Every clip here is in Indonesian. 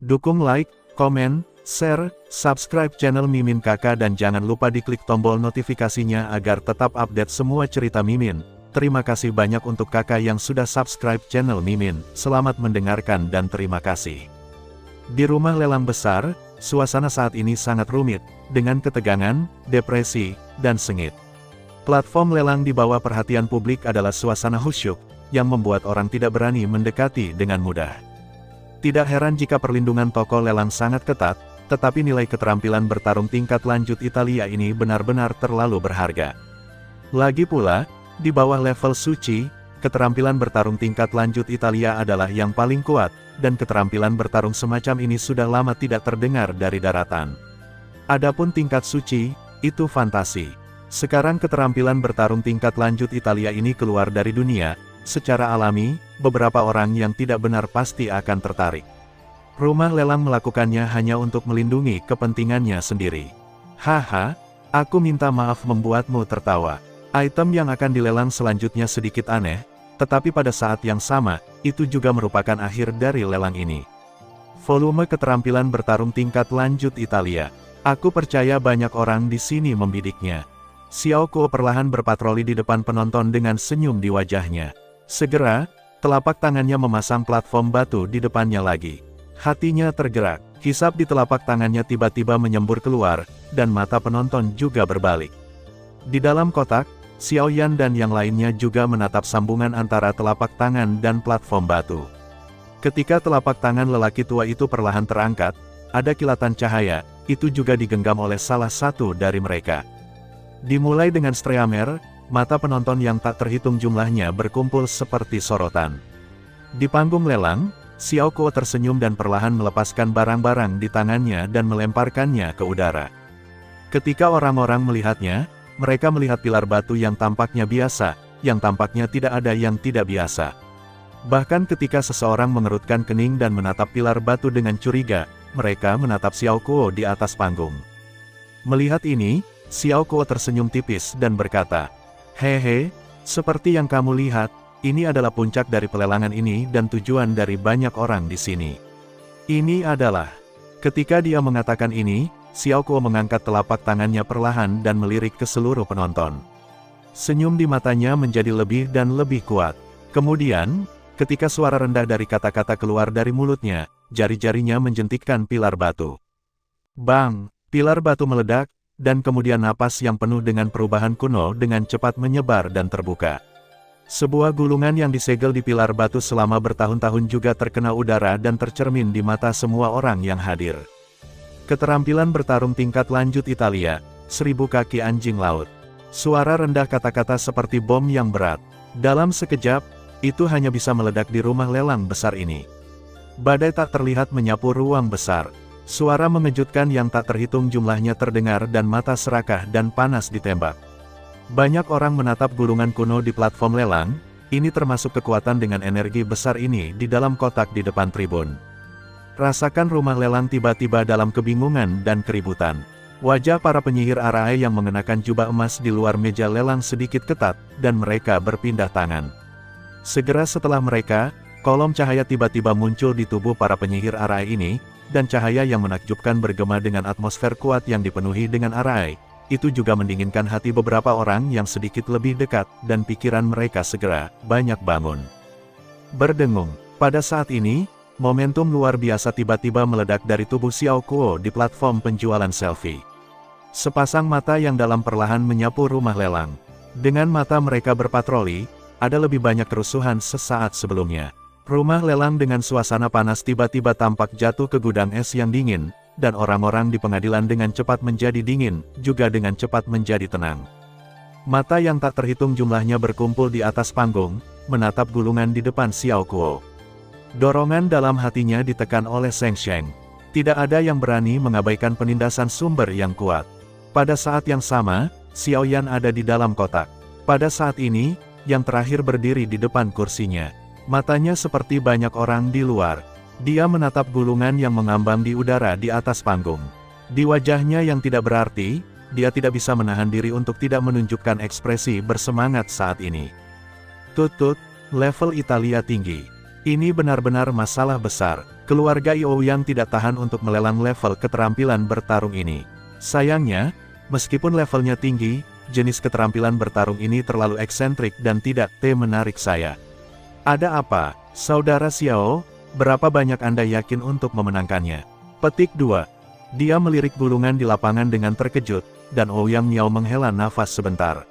Dukung like, komen, share, subscribe channel Mimin Kakak dan jangan lupa diklik tombol notifikasinya agar tetap update semua cerita Mimin. Terima kasih banyak untuk kakak yang sudah subscribe channel Mimin. Selamat mendengarkan dan terima kasih. Di rumah lelang besar, suasana saat ini sangat rumit, dengan ketegangan, depresi, dan sengit. Platform lelang di bawah perhatian publik adalah suasana khusyuk, yang membuat orang tidak berani mendekati dengan mudah. Tidak heran jika perlindungan toko lelang sangat ketat, tetapi nilai keterampilan bertarung tingkat lanjut Italia ini benar-benar terlalu berharga. Lagi pula, di bawah level suci, keterampilan bertarung tingkat lanjut Italia adalah yang paling kuat, dan keterampilan bertarung semacam ini sudah lama tidak terdengar dari daratan. Adapun tingkat suci, itu fantasi. Sekarang keterampilan bertarung tingkat lanjut Italia ini keluar dari dunia, secara alami, beberapa orang yang tidak benar pasti akan tertarik. Rumah lelang melakukannya hanya untuk melindungi kepentingannya sendiri. Haha, aku minta maaf membuatmu tertawa. Item yang akan dilelang selanjutnya sedikit aneh, tetapi pada saat yang sama, itu juga merupakan akhir dari lelang ini. Volume keterampilan bertarung tingkat lanjut Italia. Aku percaya banyak orang di sini membidiknya. Xiao Kuo perlahan berpatroli di depan penonton dengan senyum di wajahnya. Segera, telapak tangannya memasang platform batu di depannya lagi. Hatinya tergerak, hisap di telapak tangannya tiba-tiba menyembur keluar, dan mata penonton juga berbalik. Di dalam kotak, Xiao Yan dan yang lainnya juga menatap sambungan antara telapak tangan dan platform batu. Ketika telapak tangan lelaki tua itu perlahan terangkat, ada kilatan cahaya, itu juga digenggam oleh salah satu dari mereka. Dimulai dengan streamer, mata penonton yang tak terhitung jumlahnya berkumpul seperti sorotan. Di panggung lelang, Xiao Kuo tersenyum dan perlahan melepaskan barang-barang di tangannya dan melemparkannya ke udara. Ketika orang-orang melihatnya, mereka melihat pilar batu yang tampaknya biasa, yang tampaknya tidak ada yang tidak biasa. Bahkan ketika seseorang mengerutkan kening dan menatap pilar batu dengan curiga, mereka menatap Xiao Kuo di atas panggung. Melihat ini, Xiao Kuo tersenyum tipis dan berkata, "Hehe, seperti yang kamu lihat, ini adalah puncak dari pelelangan ini dan tujuan dari banyak orang di sini." Ini adalah. Ketika dia mengatakan ini, Xiao Kuo mengangkat telapak tangannya perlahan dan melirik ke seluruh penonton. Senyum di matanya menjadi lebih dan lebih kuat. Kemudian, ketika suara rendah dari kata-kata keluar dari mulutnya, jari-jarinya menjentikkan pilar batu. Bang! Pilar batu meledak, dan kemudian napas yang penuh dengan perubahan kuno dengan cepat menyebar dan terbuka. Sebuah gulungan yang disegel di pilar batu selama bertahun-tahun juga terkena udara dan tercermin di mata semua orang yang hadir. Keterampilan bertarung tingkat lanjut Italia, 1000 kaki anjing laut. Suara rendah kata-kata seperti bom yang berat. Dalam sekejap, itu hanya bisa meledak di rumah lelang besar ini. Badai tak terlihat menyapu ruang besar. Suara mengejutkan yang tak terhitung jumlahnya terdengar dan mata serakah dan panas ditembak. Banyak orang menatap gulungan kuno di platform lelang, ini termasuk kekuatan dengan energi besar ini di dalam kotak di depan tribun. Rasakan rumah lelang tiba-tiba dalam kebingungan dan keributan. Wajah para penyihir arai yang mengenakan jubah emas di luar meja lelang sedikit ketat, dan mereka berpindah tangan. Segera setelah mereka, kolom cahaya tiba-tiba muncul di tubuh para penyihir arai ini, dan cahaya yang menakjubkan bergema dengan atmosfer kuat yang dipenuhi dengan arai. Itu juga mendinginkan hati beberapa orang yang sedikit lebih dekat, dan pikiran mereka segera banyak bangun. Berdengung. Pada saat ini, momentum luar biasa tiba-tiba meledak dari tubuh Xiao Kuo di platform penjualan selfie. Sepasang mata yang dalam perlahan menyapu rumah lelang. Dengan mata mereka berpatroli, ada lebih banyak kerusuhan sesaat sebelumnya. Rumah lelang dengan suasana panas tiba-tiba tampak jatuh ke gudang es yang dingin, dan orang-orang di pengadilan dengan cepat menjadi dingin, juga dengan cepat menjadi tenang. Mata yang tak terhitung jumlahnya berkumpul di atas panggung, menatap gulungan di depan Xiao Kuo. Dorongan dalam hatinya ditekan oleh Sheng Sheng. Tidak ada yang berani mengabaikan penindasan sumber yang kuat. Pada saat yang sama, Xiao Yan ada di dalam kotak. Pada saat ini, yang terakhir berdiri di depan kursinya. Matanya seperti banyak orang di luar. Dia menatap gulungan yang mengambang di udara di atas panggung. Di wajahnya yang tidak berarti, dia tidak bisa menahan diri untuk tidak menunjukkan ekspresi bersemangat saat ini. Tut-tut, level Italia tinggi. Ini benar-benar masalah besar. Keluarga Ouyang tidak tahan untuk melelang level keterampilan bertarung ini. Sayangnya, meskipun levelnya tinggi, jenis keterampilan bertarung ini terlalu eksentrik dan tidak menarik saya. Ada apa, Saudara Xiao? Berapa banyak Anda yakin untuk memenangkannya? Petik 2. Dia melirik bulungan di lapangan dengan terkejut, dan Ouyang Miao menghela nafas sebentar.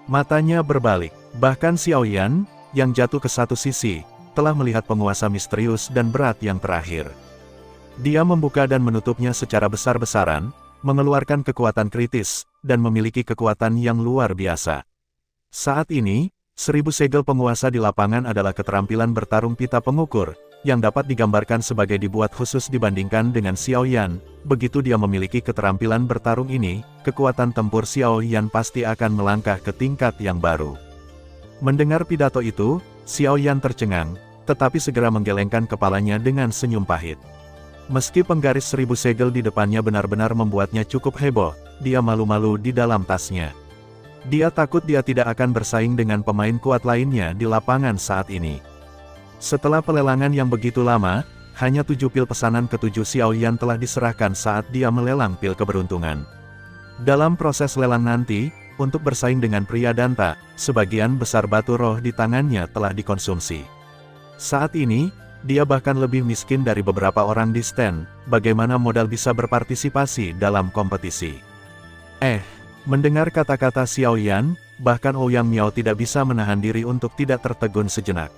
Matanya berbalik. Bahkan Xiaoyan, yang jatuh ke satu sisi, telah melihat penguasa misterius dan berat yang terakhir. Dia membuka dan menutupnya secara besar-besaran, mengeluarkan kekuatan kritis, dan memiliki kekuatan yang luar biasa. Saat ini, 1000 segel penguasa di lapangan adalah keterampilan bertarung pita pengukur, yang dapat digambarkan sebagai dibuat khusus dibandingkan dengan Xiaoyan. Begitu dia memiliki keterampilan bertarung ini, kekuatan tempur Xiaoyan pasti akan melangkah ke tingkat yang baru. Mendengar pidato itu, Xiaoyan tercengang, tetapi segera menggelengkan kepalanya dengan senyum pahit. Meski penggaris 1000 segel di depannya benar-benar membuatnya cukup heboh, dia malu-malu di dalam tasnya. Dia takut dia tidak akan bersaing dengan pemain kuat lainnya di lapangan saat ini. Setelah pelelangan yang begitu lama, hanya 7 pil pesanan ke-7 Xiaoyan telah diserahkan saat dia melelang pil keberuntungan. Dalam proses lelang nanti, untuk bersaing dengan pria Danta, sebagian besar batu roh di tangannya telah dikonsumsi. Saat ini, dia bahkan lebih miskin dari beberapa orang di stand. Bagaimana modal bisa berpartisipasi dalam kompetisi? Mendengar kata-kata Xiaoyan, bahkan Ouyang Miao tidak bisa menahan diri untuk tidak tertegun sejenak.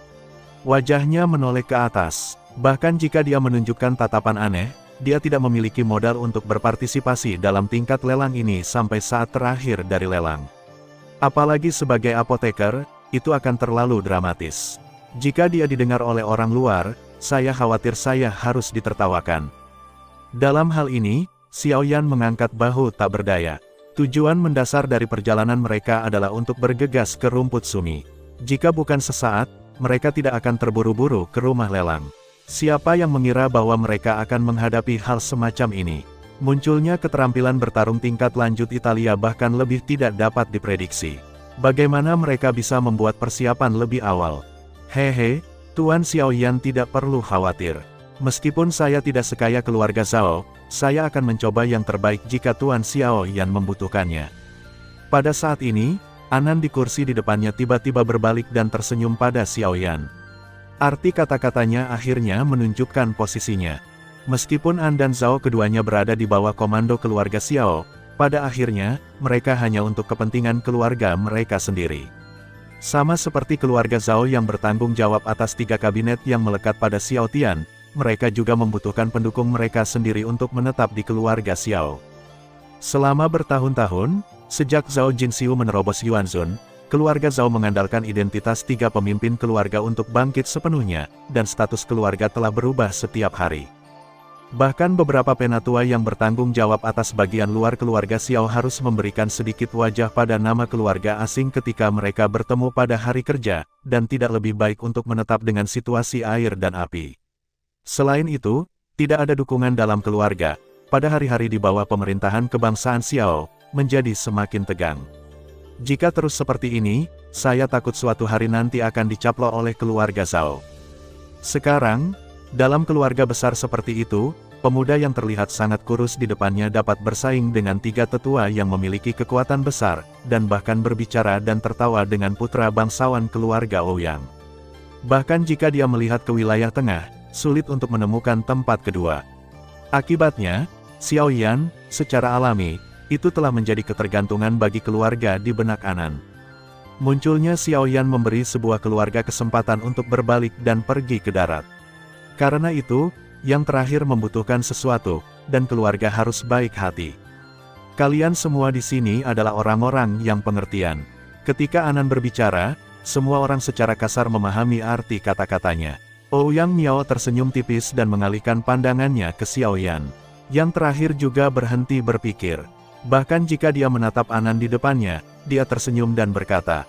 Wajahnya menoleh ke atas. Bahkan jika dia menunjukkan tatapan aneh, dia tidak memiliki modal untuk berpartisipasi dalam tingkat lelang ini sampai saat terakhir dari lelang. Apalagi sebagai apoteker, itu akan terlalu dramatis. Jika dia didengar oleh orang luar, saya khawatir saya harus ditertawakan. Dalam hal ini, Xiaoyan mengangkat bahu tak berdaya. Tujuan mendasar dari perjalanan mereka adalah untuk bergegas ke rumput Sumi. Jika bukan sesaat, mereka tidak akan terburu-buru ke rumah lelang. Siapa yang mengira bahwa mereka akan menghadapi hal semacam ini? Munculnya keterampilan bertarung tingkat lanjut Italia bahkan lebih tidak dapat diprediksi. Bagaimana mereka bisa membuat persiapan lebih awal? Hehe, Tuan Xiaoyan tidak perlu khawatir. Meskipun saya tidak sekaya keluarga Zhao, saya akan mencoba yang terbaik jika Tuan Xiaoyan membutuhkannya. Pada saat ini, Anan di kursi di depannya tiba-tiba berbalik dan tersenyum pada Xiaoyan. Arti kata-katanya akhirnya menunjukkan posisinya. Meskipun An dan Zhao keduanya berada di bawah komando keluarga Xiao, pada akhirnya, mereka hanya untuk kepentingan keluarga mereka sendiri. Sama seperti keluarga Zhao yang bertanggung jawab atas 3 kabinet yang melekat pada Xiao Tian, mereka juga membutuhkan pendukung mereka sendiri untuk menetap di keluarga Xiao. Selama bertahun-tahun, sejak Zhao Jinxiu menerobos Yuanzun, keluarga Zhao mengandalkan identitas 3 pemimpin keluarga untuk bangkit sepenuhnya, dan status keluarga telah berubah setiap hari. Bahkan beberapa penatua yang bertanggung jawab atas bagian luar keluarga Xiao harus memberikan sedikit wajah pada nama keluarga asing ketika mereka bertemu pada hari kerja, dan tidak lebih baik untuk menetap dengan situasi air dan api. Selain itu, tidak ada dukungan dalam keluarga. Pada hari-hari di bawah pemerintahan kebangsaan Xiao, menjadi semakin tegang. Jika terus seperti ini, saya takut suatu hari nanti akan dicaplok oleh keluarga Zhao. Sekarang, dalam keluarga besar seperti itu, pemuda yang terlihat sangat kurus di depannya dapat bersaing dengan 3 tetua yang memiliki kekuatan besar, dan bahkan berbicara dan tertawa dengan putra bangsawan keluarga Ouyang. Bahkan jika dia melihat ke wilayah tengah, sulit untuk menemukan tempat kedua. Akibatnya, Xiaoyan, secara alami, itu telah menjadi ketergantungan bagi keluarga di benak Anan. Munculnya Xiaoyan memberi sebuah keluarga kesempatan untuk berbalik dan pergi ke darat. Karena itu, yang terakhir membutuhkan sesuatu, dan keluarga harus baik hati. Kalian semua di sini adalah orang-orang yang pengertian. Ketika Anan berbicara, semua orang secara kasar memahami arti kata-katanya. Ouyang Miao tersenyum tipis dan mengalihkan pandangannya ke Xiaoyan. Yang terakhir juga berhenti berpikir. Bahkan jika dia menatap Anan di depannya, dia tersenyum dan berkata,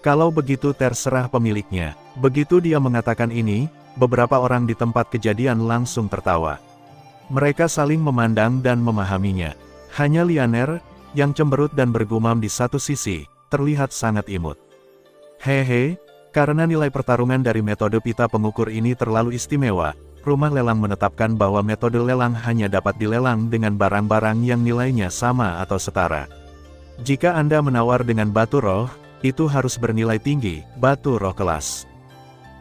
"Kalau begitu terserah pemiliknya." Begitu dia mengatakan ini, beberapa orang di tempat kejadian langsung tertawa. Mereka saling memandang dan memahaminya. Hanya Lianer, yang cemberut dan bergumam di satu sisi, terlihat sangat imut. "Hehe, Karena nilai pertarungan dari metode pita pengukur ini terlalu istimewa, rumah lelang menetapkan bahwa metode lelang hanya dapat dilelang dengan barang-barang yang nilainya sama atau setara. Jika Anda menawar dengan batu roh, itu harus bernilai tinggi, batu roh kelas.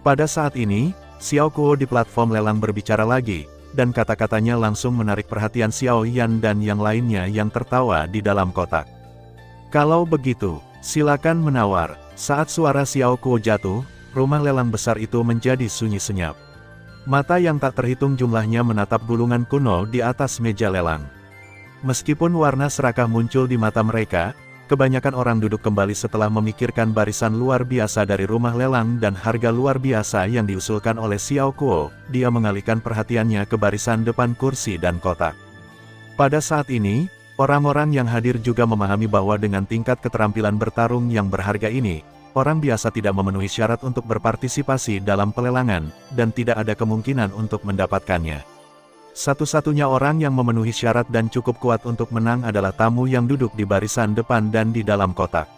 Pada saat ini, Xiao Kuo di platform lelang berbicara lagi, dan kata-katanya langsung menarik perhatian Xiao Yan dan yang lainnya yang tertawa di dalam kotak. Kalau begitu, silakan menawar. Saat suara Xiao Kuo jatuh, rumah lelang besar itu menjadi sunyi senyap. Mata yang tak terhitung jumlahnya menatap gulungan kuno di atas meja lelang. Meskipun warna serakah muncul di mata mereka, kebanyakan orang duduk kembali setelah memikirkan barisan luar biasa dari rumah lelang dan harga luar biasa yang diusulkan oleh Xiao Kuo. Dia mengalihkan perhatiannya ke barisan depan kursi dan kotak. Pada saat ini, orang-orang yang hadir juga memahami bahwa dengan tingkat keterampilan bertarung yang berharga ini, orang biasa tidak memenuhi syarat untuk berpartisipasi dalam pelelangan, dan tidak ada kemungkinan untuk mendapatkannya. Satu-satunya orang yang memenuhi syarat dan cukup kuat untuk menang adalah tamu yang duduk di barisan depan dan di dalam kotak.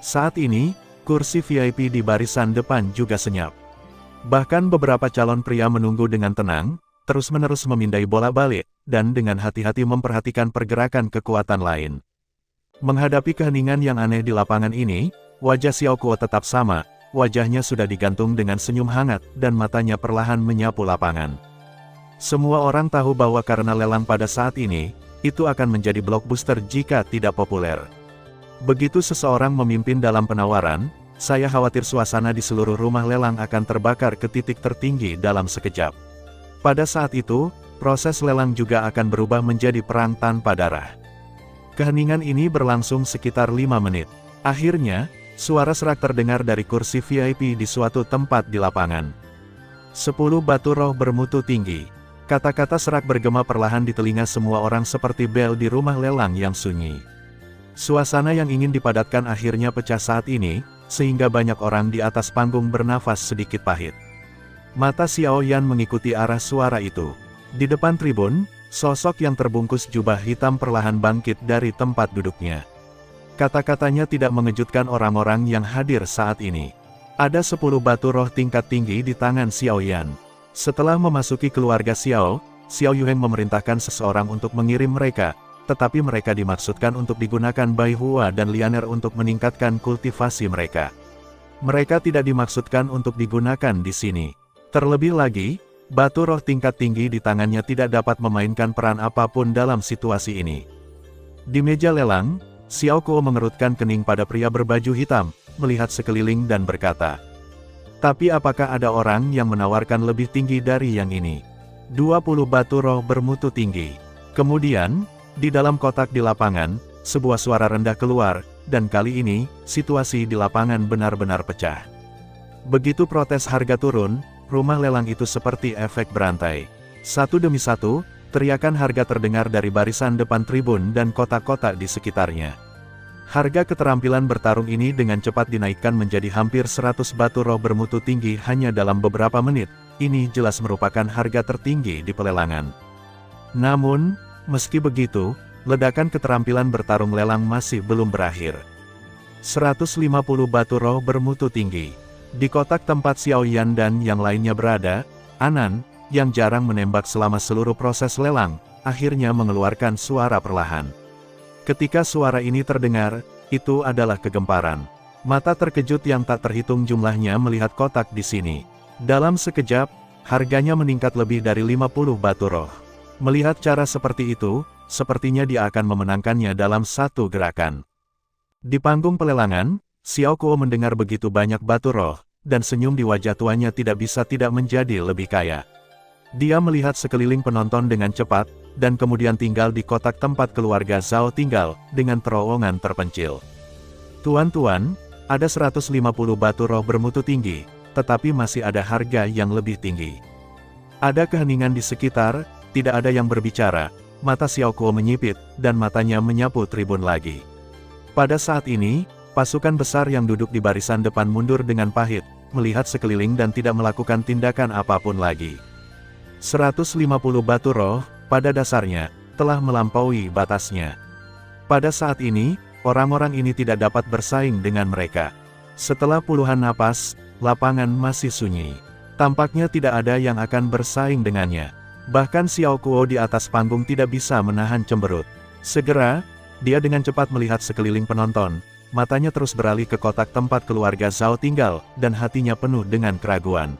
Saat ini, kursi VIP di barisan depan juga senyap. Bahkan beberapa calon pria menunggu dengan tenang, terus-menerus memindai bola-balik, dan dengan hati-hati memperhatikan pergerakan kekuatan lain. Menghadapi keheningan yang aneh di lapangan ini, wajah Xiao Kuo tetap sama, wajahnya sudah digantung dengan senyum hangat, dan matanya perlahan menyapu lapangan. Semua orang tahu bahwa karena lelang pada saat ini, itu akan menjadi blockbuster jika tidak populer. Begitu seseorang memimpin dalam penawaran, saya khawatir suasana di seluruh rumah lelang akan terbakar ke titik tertinggi dalam sekejap. Pada saat itu, proses lelang juga akan berubah menjadi perang tanpa darah. Keheningan ini berlangsung sekitar 5 menit. Akhirnya, suara serak terdengar dari kursi VIP di suatu tempat di lapangan. 10 batu roh bermutu tinggi. Kata-kata serak bergema perlahan di telinga semua orang seperti bel di rumah lelang yang sunyi. Suasana yang ingin dipadatkan akhirnya pecah saat ini, sehingga banyak orang di atas panggung bernafas sedikit pahit. Mata Xiao Yan mengikuti arah suara itu. Di depan tribun, sosok yang terbungkus jubah hitam perlahan bangkit dari tempat duduknya. Kata-katanya tidak mengejutkan orang-orang yang hadir saat ini. Ada 10 batu roh tingkat tinggi di tangan Xiao Yan. Setelah memasuki keluarga Xiao, Xiao Yuheng memerintahkan seseorang untuk mengirim mereka, tetapi mereka dimaksudkan untuk digunakan Bai Hua dan Lianer untuk meningkatkan kultivasi mereka. Mereka tidak dimaksudkan untuk digunakan di sini. Terlebih lagi, batu roh tingkat tinggi di tangannya tidak dapat memainkan peran apapun dalam situasi ini. Di meja lelang, Xiao Kuo mengerutkan kening pada pria berbaju hitam, melihat sekeliling dan berkata, "Tapi apakah ada orang yang menawarkan lebih tinggi dari yang ini?" 20 batu roh bermutu tinggi. Kemudian, di dalam kotak di lapangan, sebuah suara rendah keluar, dan kali ini, situasi di lapangan benar-benar pecah. Begitu protes harga turun, rumah lelang itu seperti efek berantai. Satu demi satu, teriakan harga terdengar dari barisan depan tribun dan kotak-kotak di sekitarnya. Harga keterampilan bertarung ini dengan cepat dinaikkan menjadi hampir 100 batu roh bermutu tinggi hanya dalam beberapa menit. Ini jelas merupakan harga tertinggi di pelelangan. Namun, meski begitu, ledakan keterampilan bertarung lelang masih belum berakhir. 150 batu roh bermutu tinggi. Di kotak tempat Xiao Yan dan yang lainnya berada, Anan, yang jarang menembak selama seluruh proses lelang, akhirnya mengeluarkan suara perlahan. Ketika suara ini terdengar, itu adalah kegemparan. Mata terkejut yang tak terhitung jumlahnya melihat kotak di sini. Dalam sekejap, harganya meningkat lebih dari 50 batu roh. Melihat cara seperti itu, sepertinya dia akan memenangkannya dalam satu gerakan. Di panggung pelelangan, Xiao Kuo mendengar begitu banyak batu roh, dan senyum di wajah tuanya tidak bisa tidak menjadi lebih kaya. Dia melihat sekeliling penonton dengan cepat, dan kemudian tinggal di kotak tempat keluarga Zhao tinggal, dengan terowongan terpencil. Tuan-tuan, ada 150 batu roh bermutu tinggi, tetapi masih ada harga yang lebih tinggi. Ada keheningan di sekitar, tidak ada yang berbicara, mata Xiao Kuo menyipit, dan matanya menyapu tribun lagi. Pada saat ini, pasukan besar yang duduk di barisan depan mundur dengan pahit, melihat sekeliling dan tidak melakukan tindakan apapun lagi. 150 batu roh, pada dasarnya, telah melampaui batasnya. Pada saat ini, orang-orang ini tidak dapat bersaing dengan mereka. Setelah puluhan napas, lapangan masih sunyi. Tampaknya tidak ada yang akan bersaing dengannya. Bahkan Xiao Kuo di atas panggung tidak bisa menahan cemberut. Segera, dia dengan cepat melihat sekeliling penonton. Matanya terus beralih ke kotak tempat keluarga Zhao tinggal, dan hatinya penuh dengan keraguan.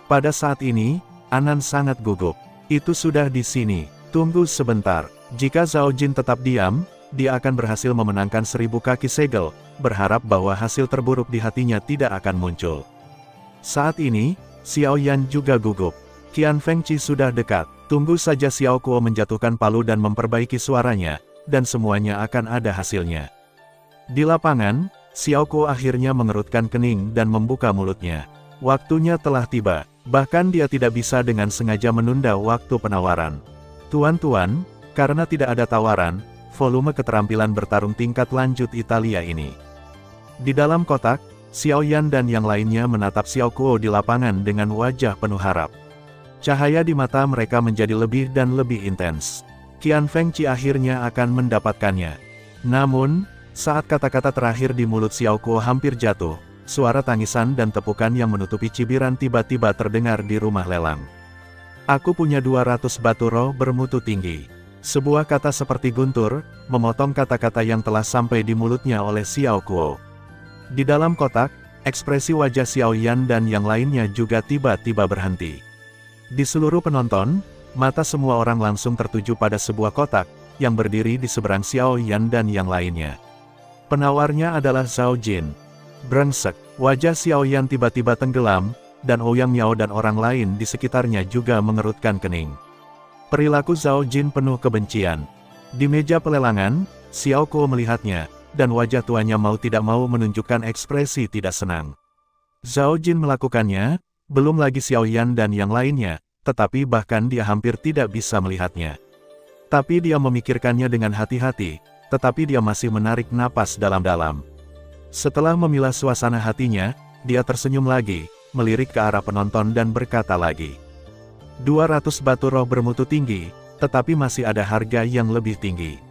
Pada saat ini, Anan sangat gugup. Itu sudah di sini. Tunggu sebentar. Jika Zhao Jin tetap diam, dia akan berhasil memenangkan 1000 kaki segel, berharap bahwa hasil terburuk di hatinya tidak akan muncul. Saat ini, Xiao Yan juga gugup. Qian Fengqi sudah dekat. Tunggu saja Xiao Kuo menjatuhkan palu dan memperbaiki suaranya, dan semuanya akan ada hasilnya. Di lapangan, Xiao Kuo akhirnya mengerutkan kening dan membuka mulutnya. Waktunya telah tiba, bahkan dia tidak bisa dengan sengaja menunda waktu penawaran. Tuan-tuan, karena tidak ada tawaran, volume keterampilan bertarung tingkat lanjut Italia ini. Di dalam kotak, Xiao Yan dan yang lainnya menatap Xiao Kuo di lapangan dengan wajah penuh harap. Cahaya di mata mereka menjadi lebih dan lebih intens. Qian Fengqi akhirnya akan mendapatkannya. Namun, saat kata-kata terakhir di mulut Xiao Kuo hampir jatuh, suara tangisan dan tepukan yang menutupi cibiran tiba-tiba terdengar di rumah lelang. Aku punya 200 batu roh bermutu tinggi. Sebuah kata seperti guntur, memotong kata-kata yang telah sampai di mulutnya oleh Xiao Kuo. Di dalam kotak, ekspresi wajah Xiao Yan dan yang lainnya juga tiba-tiba berhenti. Di seluruh penonton, mata semua orang langsung tertuju pada sebuah kotak, yang berdiri di seberang Xiao Yan dan yang lainnya. Penawarnya adalah Zhao Jin. Brengsek, wajah Xiao Yan tiba-tiba tenggelam, dan Ouyang Miao dan orang lain di sekitarnya juga mengerutkan kening. Perilaku Zhao Jin penuh kebencian. Di meja pelelangan, Xiao Kuo melihatnya, dan wajah tuanya mau tidak mau menunjukkan ekspresi tidak senang. Zhao Jin melakukannya, belum lagi Xiao Yan dan yang lainnya, tetapi bahkan dia hampir tidak bisa melihatnya. Tapi dia memikirkannya dengan hati-hati, tetapi dia masih menarik napas dalam-dalam. Setelah memilah suasana hatinya, dia tersenyum lagi, melirik ke arah penonton dan berkata lagi. 200 batu roh bermutu tinggi, tetapi masih ada harga yang lebih tinggi.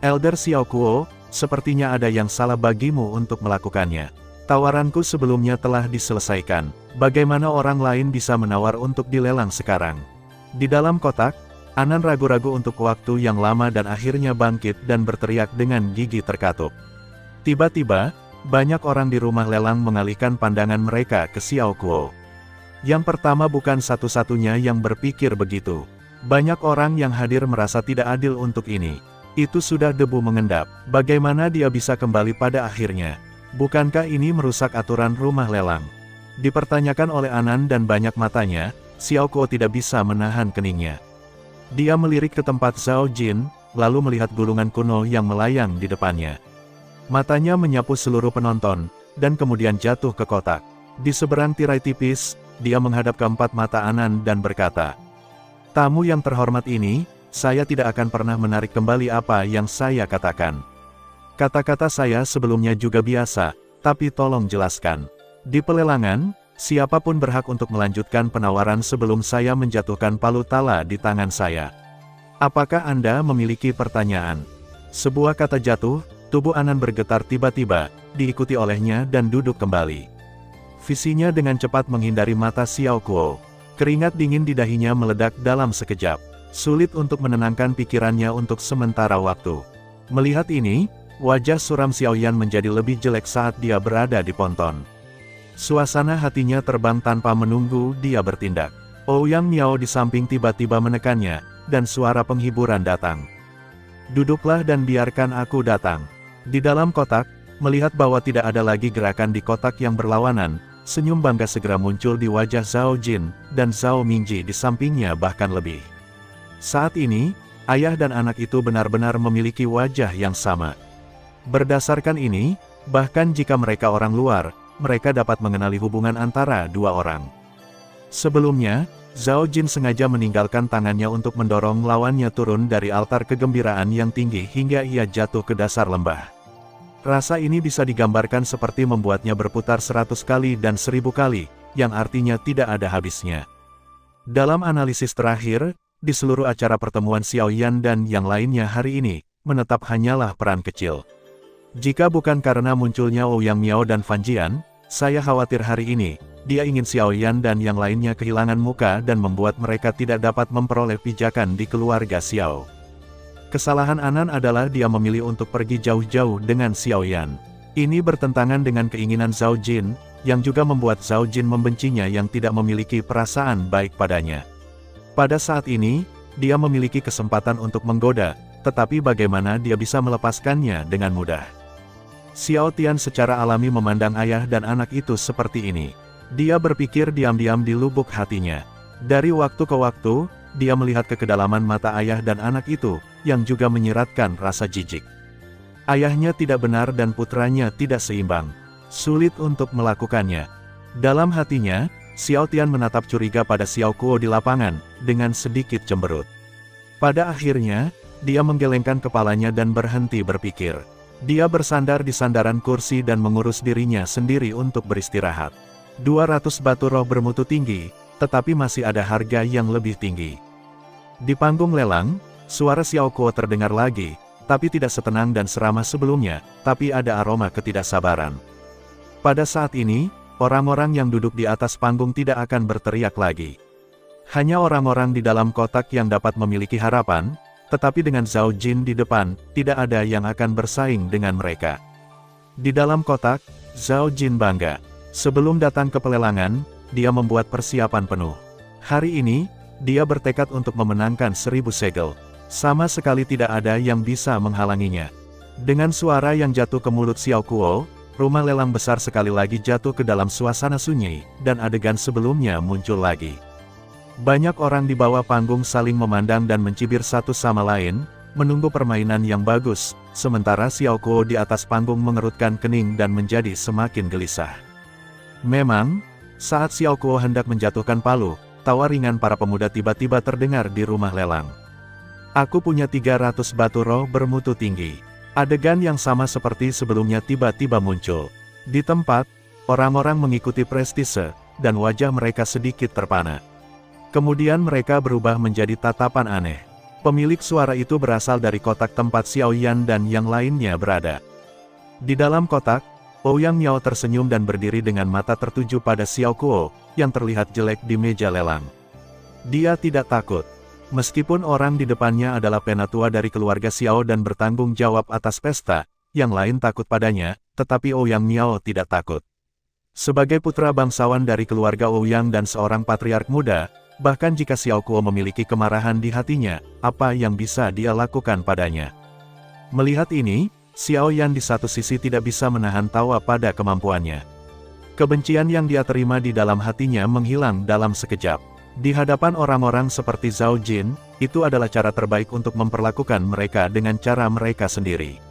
Elder Xiao Kuo, sepertinya ada yang salah bagimu untuk melakukannya. Tawaranku sebelumnya telah diselesaikan. Bagaimana orang lain bisa menawar untuk dilelang sekarang? Di dalam kotak, Anan ragu-ragu untuk waktu yang lama dan akhirnya bangkit dan berteriak dengan gigi terkatup. Tiba-tiba, banyak orang di rumah lelang mengalihkan pandangan mereka ke Xiao Kuo. Yang pertama bukan satu-satunya yang berpikir begitu. Banyak orang yang hadir merasa tidak adil untuk ini. Itu sudah debu mengendap. Bagaimana dia bisa kembali pada akhirnya? Bukankah ini merusak aturan rumah lelang? Dipertanyakan oleh Anan dan banyak matanya, Xiao Kuo tidak bisa menahan keningnya. Dia melirik ke tempat Zhao Jin, lalu melihat gulungan kuno yang melayang di depannya. Matanya menyapu seluruh penonton, dan kemudian jatuh ke kotak. Di seberang tirai tipis, dia menghadap ke empat mata Anan dan berkata, "Tamu yang terhormat ini, saya tidak akan pernah menarik kembali apa yang saya katakan. Kata-kata saya sebelumnya juga biasa, tapi tolong jelaskan. Di pelelangan, siapapun berhak untuk melanjutkan penawaran sebelum saya menjatuhkan palu tala di tangan saya. Apakah Anda memiliki pertanyaan?" Sebuah kata jatuh, tubuh Anan bergetar tiba-tiba, diikuti olehnya dan duduk kembali. Visinya dengan cepat menghindari mata Xiao Kuo. Keringat dingin di dahinya meledak dalam sekejap. Sulit untuk menenangkan pikirannya untuk sementara waktu. Melihat ini, wajah suram Xiao Yan menjadi lebih jelek saat dia berada di ponton. Suasana hatinya terbang tanpa menunggu dia bertindak. Ouyang Miao di samping tiba-tiba menekannya, dan suara penghiburan datang. "Duduklah dan biarkan aku datang." Di dalam kotak, melihat bahwa tidak ada lagi gerakan di kotak yang berlawanan, senyum bangga segera muncul di wajah Zhao Jin, dan Zhao Mingji di sampingnya bahkan lebih. Saat ini, ayah dan anak itu benar-benar memiliki wajah yang sama. Berdasarkan ini, bahkan jika mereka orang luar, mereka dapat mengenali hubungan antara dua orang. Sebelumnya, Zhao Jin sengaja meninggalkan tangannya untuk mendorong lawannya turun dari altar kegembiraan yang tinggi hingga ia jatuh ke dasar lembah. Rasa ini bisa digambarkan seperti membuatnya berputar 100 kali dan 1000 kali, yang artinya tidak ada habisnya. Dalam analisis terakhir, di seluruh acara pertemuan Xiao Yan dan yang lainnya hari ini, menetap hanyalah peran kecil. Jika bukan karena munculnya Ouyang Miao dan Fan Jian, Saya khawatir hari ini, dia ingin Xiao Yan dan yang lainnya kehilangan muka dan membuat mereka tidak dapat memperoleh pijakan di keluarga Xiao. Kesalahan Anan adalah dia memilih untuk pergi jauh-jauh dengan Xiao Yan. Ini bertentangan dengan keinginan Zhao Jin, yang juga membuat Zhao Jin membencinya yang tidak memiliki perasaan baik padanya. Pada saat ini, dia memiliki kesempatan untuk menggoda, tetapi bagaimana dia bisa melepaskannya dengan mudah? Xiao Tian secara alami memandang ayah dan anak itu seperti ini. Dia berpikir diam-diam di lubuk hatinya. Dari waktu ke waktu, dia melihat ke kedalaman mata ayah dan anak itu, yang juga menyiratkan rasa jijik. Ayahnya tidak benar dan putranya tidak seimbang. Sulit untuk melakukannya. Dalam hatinya, Xiao Tian menatap curiga pada Xiao Kuo di lapangan, dengan sedikit cemberut. Pada akhirnya, dia menggelengkan kepalanya dan berhenti berpikir. Dia bersandar di sandaran kursi dan mengurus dirinya sendiri untuk beristirahat. 200 batu roh bermutu tinggi, tetapi masih ada harga yang lebih tinggi. Di panggung lelang, suara Xiao Kuo terdengar lagi, tapi tidak setenang dan seramah sebelumnya, tapi ada aroma ketidaksabaran. Pada saat ini, orang-orang yang duduk di atas panggung tidak akan berteriak lagi. Hanya orang-orang di dalam kotak yang dapat memiliki harapan, tetapi dengan Zhao Jin di depan, tidak ada yang akan bersaing dengan mereka. Di dalam kotak, Zhao Jin bangga. Sebelum datang ke pelelangan, dia membuat persiapan penuh. Hari ini, dia bertekad untuk memenangkan 1000 segel. Sama sekali tidak ada yang bisa menghalanginya. Dengan suara yang jatuh ke mulut Xiao Kuo, rumah lelang besar sekali lagi jatuh ke dalam suasana sunyi, dan adegan sebelumnya muncul lagi. Banyak orang di bawah panggung saling memandang dan mencibir satu sama lain, menunggu permainan yang bagus, sementara Xiao Kuo di atas panggung mengerutkan kening dan menjadi semakin gelisah. Memang, saat Xiao Kuo hendak menjatuhkan palu, tawa ringan para pemuda tiba-tiba terdengar di rumah lelang. Aku punya 300 batu roh bermutu tinggi. Adegan yang sama seperti sebelumnya tiba-tiba muncul. Di tempat, orang-orang mengikuti prestise, dan wajah mereka sedikit terpana. Kemudian mereka berubah menjadi tatapan aneh. Pemilik suara itu berasal dari kotak tempat Xiao Yan dan yang lainnya berada. Di dalam kotak, Ouyang Miao tersenyum dan berdiri dengan mata tertuju pada Xiao Kuo, yang terlihat jelek di meja lelang. Dia tidak takut. Meskipun orang di depannya adalah penatua dari keluarga Xiao dan bertanggung jawab atas pesta, yang lain takut padanya, tetapi Ouyang Miao tidak takut. Sebagai putra bangsawan dari keluarga Ouyang dan seorang patriark muda, bahkan jika Xiao Kuo memiliki kemarahan di hatinya, apa yang bisa dia lakukan padanya? Melihat ini, Xiao Yan di satu sisi tidak bisa menahan tawa pada kemampuannya. Kebencian yang dia terima di dalam hatinya menghilang dalam sekejap. Di hadapan orang-orang seperti Zhao Jin, itu adalah cara terbaik untuk memperlakukan mereka dengan cara mereka sendiri.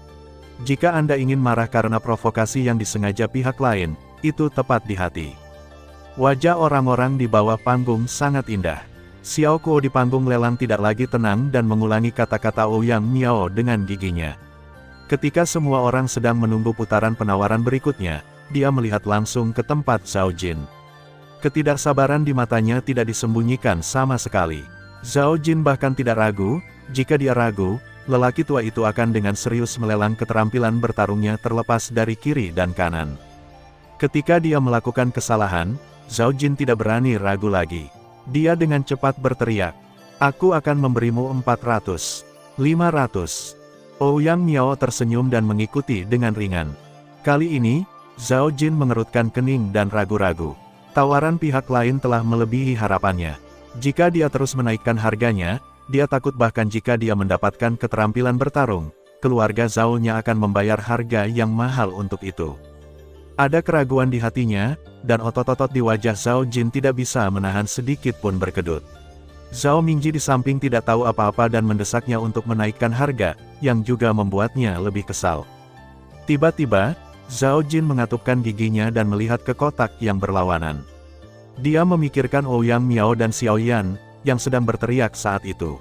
Jika Anda ingin marah karena provokasi yang disengaja pihak lain, itu tepat di hati. Wajah orang-orang di bawah panggung sangat indah. Xiao Kuo di panggung lelang tidak lagi tenang dan mengulangi kata-kata Ouyang Miao dengan giginya. Ketika semua orang sedang menunggu putaran penawaran berikutnya, dia melihat langsung ke tempat Zhao Jin. Ketidaksabaran di matanya tidak disembunyikan sama sekali. Zhao Jin bahkan tidak ragu, jika dia ragu, lelaki tua itu akan dengan serius melelang keterampilan bertarungnya terlepas dari kiri dan kanan. Ketika dia melakukan kesalahan, Zhao Jin tidak berani ragu lagi. Dia dengan cepat berteriak, "Aku akan memberimu 400, 500. Ouyang Miao tersenyum dan mengikuti dengan ringan. Kali ini, Zhao Jin mengerutkan kening dan ragu-ragu. Tawaran pihak lain telah melebihi harapannya. Jika dia terus menaikkan harganya, dia takut bahkan jika dia mendapatkan keterampilan bertarung, keluarga Zhao-nya akan membayar harga yang mahal untuk itu. Ada keraguan di hatinya, dan otot-otot di wajah Zhao Jin tidak bisa menahan sedikit pun berkedut. Zhao Mingji di samping tidak tahu apa-apa dan mendesaknya untuk menaikkan harga, yang juga membuatnya lebih kesal. Tiba-tiba, Zhao Jin mengatupkan giginya dan melihat ke kotak yang berlawanan. Dia memikirkan Ouyang Miao dan Xiao Yan, yang sedang berteriak saat itu.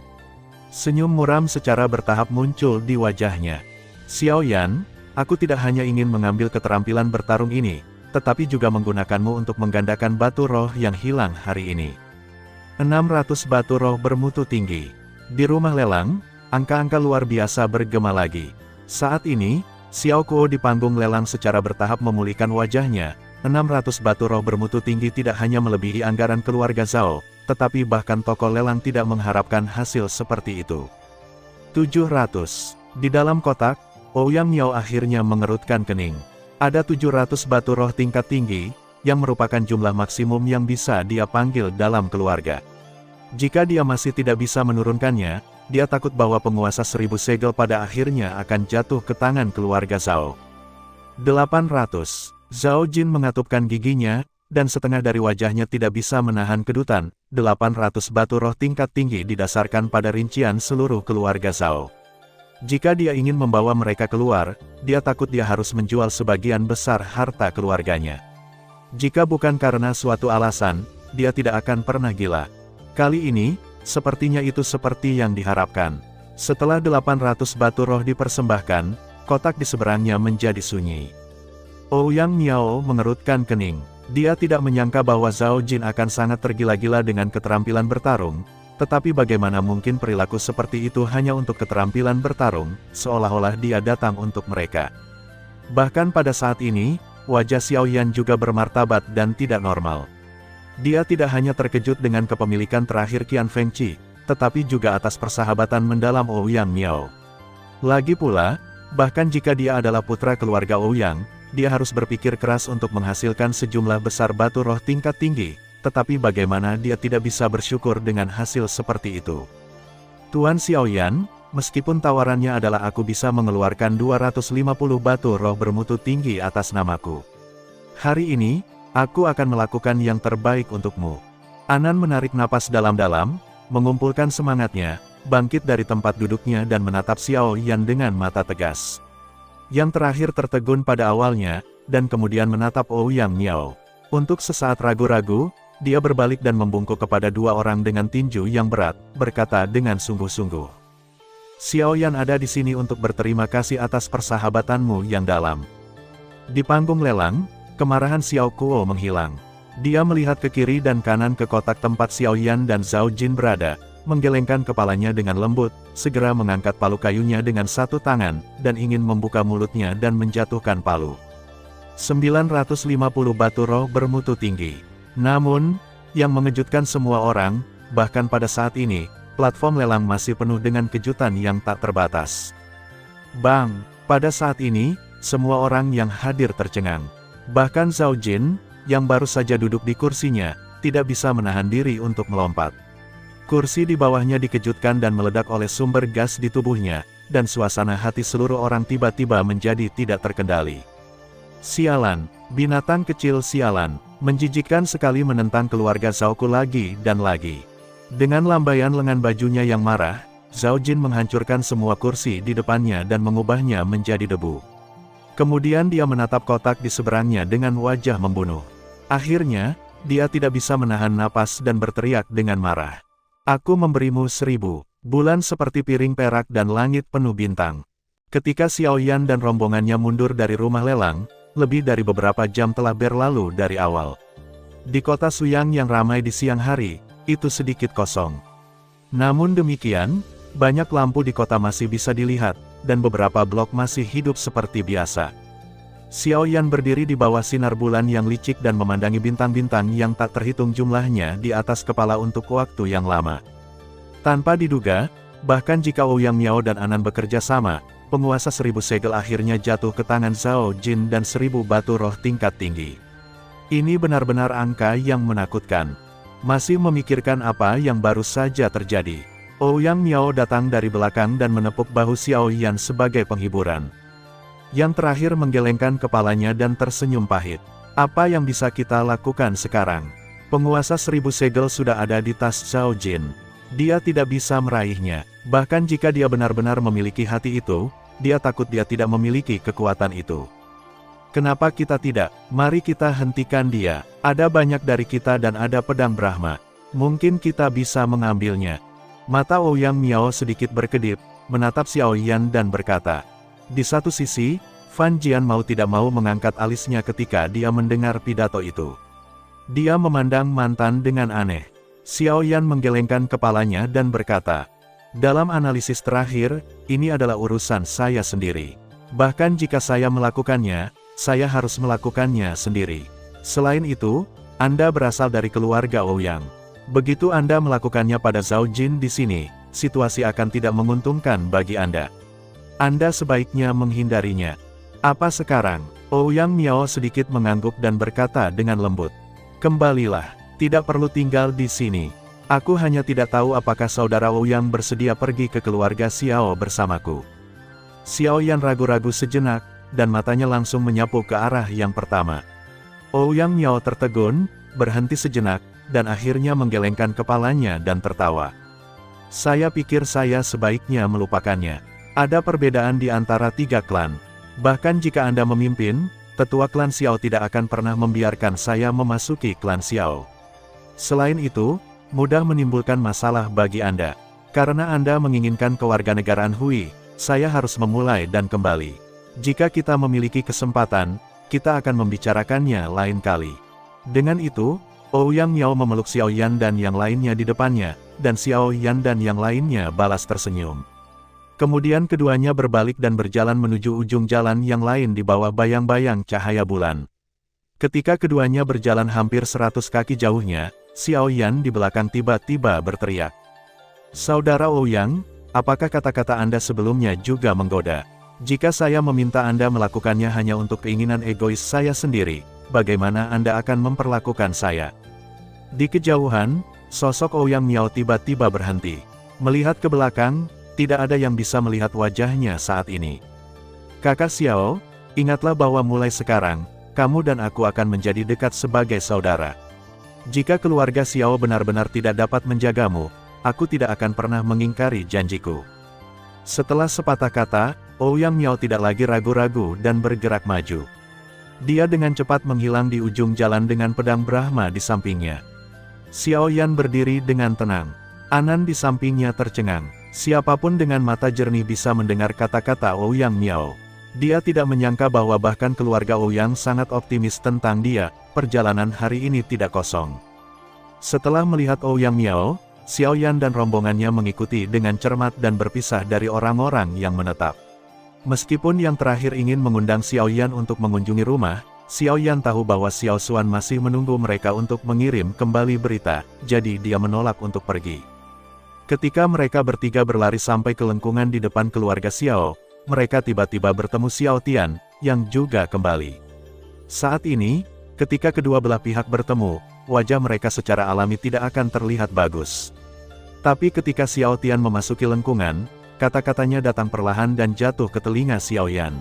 Senyum muram secara bertahap muncul di wajahnya. Xiao Yan, aku tidak hanya ingin mengambil keterampilan bertarung ini, tetapi juga menggunakanmu untuk menggandakan batu roh yang hilang hari ini. 600 batu roh bermutu tinggi. Di rumah lelang, angka-angka luar biasa bergema lagi. Saat ini, Xiao Kuo di panggung lelang secara bertahap memulihkan wajahnya, 600 batu roh bermutu tinggi tidak hanya melebihi anggaran keluarga Zhao, tetapi bahkan toko lelang tidak mengharapkan hasil seperti itu. 700. Di dalam kotak, Ouyang Miao akhirnya mengerutkan kening. Ada 700 batu roh tingkat tinggi, yang merupakan jumlah maksimum yang bisa dia panggil dalam keluarga. Jika dia masih tidak bisa menurunkannya, dia takut bahwa penguasa 1000 segel pada akhirnya akan jatuh ke tangan keluarga Zhao. 800. Zhao Jin mengatupkan giginya, dan setengah dari wajahnya tidak bisa menahan kedutan. 800 batu roh tingkat tinggi didasarkan pada rincian seluruh keluarga Zhao. Jika dia ingin membawa mereka keluar, dia takut dia harus menjual sebagian besar harta keluarganya. Jika bukan karena suatu alasan, dia tidak akan pernah gila. Kali ini, sepertinya itu seperti yang diharapkan. Setelah 800 batu roh dipersembahkan, kotak di seberangnya menjadi sunyi. Ouyang Miao mengerutkan kening. Dia tidak menyangka bahwa Zhao Jin akan sangat tergila-gila dengan keterampilan bertarung, tetapi bagaimana mungkin perilaku seperti itu hanya untuk keterampilan bertarung, seolah-olah dia datang untuk mereka. Bahkan pada saat ini, wajah Xiao Yan juga bermartabat dan tidak normal. Dia tidak hanya terkejut dengan kepemilikan terakhir Qian Fengqi, tetapi juga atas persahabatan mendalam Ouyang Miao. Lagi pula, bahkan jika dia adalah putra keluarga Ouyang, dia harus berpikir keras untuk menghasilkan sejumlah besar batu roh tingkat tinggi, tetapi bagaimana dia tidak bisa bersyukur dengan hasil seperti itu. Tuan Xiao Yan, meskipun tawarannya adalah aku bisa mengeluarkan 250 batu roh bermutu tinggi atas namaku. Hari ini, aku akan melakukan yang terbaik untukmu. Anan menarik napas dalam-dalam, mengumpulkan semangatnya, bangkit dari tempat duduknya dan menatap Xiao Yan dengan mata tegas. Yang terakhir tertegun pada awalnya, dan kemudian menatap Ouyang Miao. Untuk sesaat ragu-ragu, dia berbalik dan membungkuk kepada dua orang dengan tinju yang berat, berkata dengan sungguh-sungguh. Xiao Yan ada di sini untuk berterima kasih atas persahabatanmu yang dalam. Di panggung lelang, kemarahan Xiao Kuo menghilang. Dia melihat ke kiri dan kanan ke kotak tempat Xiao Yan dan Zhao Jin berada, menggelengkan kepalanya dengan lembut, segera mengangkat palu kayunya dengan satu tangan, dan ingin membuka mulutnya dan menjatuhkan palu. 950 batu roh bermutu tinggi. Namun, yang mengejutkan semua orang, bahkan pada saat ini, platform lelang masih penuh dengan kejutan yang tak terbatas. Bang! Pada saat ini, semua orang yang hadir tercengang. Bahkan Zhao Jin, yang baru saja duduk di kursinya, tidak bisa menahan diri untuk melompat. Kursi di bawahnya dikejutkan dan meledak oleh sumber gas di tubuhnya, dan suasana hati seluruh orang tiba-tiba menjadi tidak terkendali. Sialan, binatang kecil sialan, menjijikkan sekali menentang keluarga Zhaoku lagi dan lagi. Dengan lambaian lengan bajunya yang marah, Zhao Jin menghancurkan semua kursi di depannya dan mengubahnya menjadi debu. Kemudian dia menatap kotak di seberangnya dengan wajah membunuh. Akhirnya, dia tidak bisa menahan napas dan berteriak dengan marah. Aku memberimu 1000 bulan seperti piring perak dan langit penuh bintang. Ketika Xiao Yan dan rombongannya mundur dari rumah lelang, lebih dari beberapa jam telah berlalu dari awal. Di kota Suyang yang ramai di siang hari, itu sedikit kosong. Namun demikian, banyak lampu di kota masih bisa dilihat, dan beberapa blok masih hidup seperti biasa. Xiao Yan berdiri di bawah sinar bulan yang licik dan memandangi bintang-bintang yang tak terhitung jumlahnya di atas kepala untuk waktu yang lama. Tanpa diduga, bahkan jika Ouyang Miao dan Anan bekerja sama, penguasa 1000 segel akhirnya jatuh ke tangan Zhao Jin dan 1000 batu roh tingkat tinggi. Ini benar-benar angka yang menakutkan. Masih memikirkan apa yang baru saja terjadi. Ouyang Miao datang dari belakang dan menepuk bahu Xiao Yan sebagai penghiburan. Yang terakhir menggelengkan kepalanya dan tersenyum pahit. Apa yang bisa kita lakukan sekarang? Penguasa 1000 segel sudah ada di tas Zhao Jin. Dia tidak bisa meraihnya. Bahkan jika dia benar-benar memiliki hati itu, dia takut dia tidak memiliki kekuatan itu. Kenapa kita tidak? Mari kita hentikan dia. Ada banyak dari kita dan ada pedang Brahma. Mungkin kita bisa mengambilnya. Mata Ouyang Miao sedikit berkedip, menatap Xiao Yan dan berkata. Di satu sisi, Fan Jian mau tidak mau mengangkat alisnya ketika dia mendengar pidato itu. Dia memandang mantan dengan aneh. Xiao Yan menggelengkan kepalanya dan berkata, dalam analisis terakhir, ini adalah urusan saya sendiri. Bahkan jika saya melakukannya, saya harus melakukannya sendiri. Selain itu, Anda berasal dari keluarga Ouyang. Begitu Anda melakukannya pada Zhao Jin di sini, situasi akan tidak menguntungkan bagi Anda. Anda sebaiknya menghindarinya. Apa sekarang? Ouyang Miao sedikit mengangguk dan berkata dengan lembut. Kembalilah, tidak perlu tinggal di sini. Aku hanya tidak tahu apakah saudara Ouyang bersedia pergi ke keluarga Xiao bersamaku. Xiao Yan ragu-ragu sejenak, dan matanya langsung menyapu ke arah yang pertama. Ouyang Miao tertegun, berhenti sejenak, dan akhirnya menggelengkan kepalanya dan tertawa. Saya pikir saya sebaiknya melupakannya. Ada perbedaan di antara 3 klan. Bahkan jika Anda memimpin, tetua klan Xiao tidak akan pernah membiarkan saya memasuki klan Xiao. Selain itu, mudah menimbulkan masalah bagi Anda. Karena Anda menginginkan kewarganegaraan Hui, saya harus memulai dan kembali. Jika kita memiliki kesempatan, kita akan membicarakannya lain kali. Dengan itu, Ouyang Miao memeluk Xiao Yan dan yang lainnya di depannya, dan Xiao Yan dan yang lainnya balas tersenyum. Kemudian keduanya berbalik dan berjalan menuju ujung jalan yang lain di bawah bayang-bayang cahaya bulan. Ketika keduanya berjalan hampir 100 kaki jauhnya, Xiao Yan di belakang tiba-tiba berteriak. Saudara Ouyang, apakah kata-kata Anda sebelumnya juga menggoda? Jika saya meminta Anda melakukannya hanya untuk keinginan egois saya sendiri, bagaimana Anda akan memperlakukan saya? Di kejauhan, sosok Ouyang Miao tiba-tiba berhenti. Melihat ke belakang, tidak ada yang bisa melihat wajahnya saat ini. Kakak Xiao, ingatlah bahwa mulai sekarang, kamu dan aku akan menjadi dekat sebagai saudara. Jika keluarga Xiao benar-benar tidak dapat menjagamu, aku tidak akan pernah mengingkari janjiku. Setelah sepatah kata, Ouyang Miao tidak lagi ragu-ragu dan bergerak maju. Dia dengan cepat menghilang di ujung jalan dengan pedang Brahma di sampingnya. Xiao Yan berdiri dengan tenang. Anan di sampingnya tercengang. Siapapun dengan mata jernih bisa mendengar kata-kata Ouyang Miao. Dia tidak menyangka bahwa bahkan keluarga Ouyang sangat optimis tentang dia. Perjalanan hari ini tidak kosong. Setelah melihat Ouyang Miao, Xiao Yan dan rombongannya mengikuti dengan cermat dan berpisah dari orang-orang yang menetap. Meskipun yang terakhir ingin mengundang Xiao Yan untuk mengunjungi rumah, Xiao Yan tahu bahwa Xiao Xuan masih menunggu mereka untuk mengirim kembali berita, jadi dia menolak untuk pergi. Ketika mereka bertiga berlari sampai ke lengkungan di depan keluarga Xiao, mereka tiba-tiba bertemu Xiao Tian, yang juga kembali. Saat ini, ketika kedua belah pihak bertemu, wajah mereka secara alami tidak akan terlihat bagus. Tapi ketika Xiao Tian memasuki lengkungan, kata-katanya datang perlahan dan jatuh ke telinga Xiao Yan.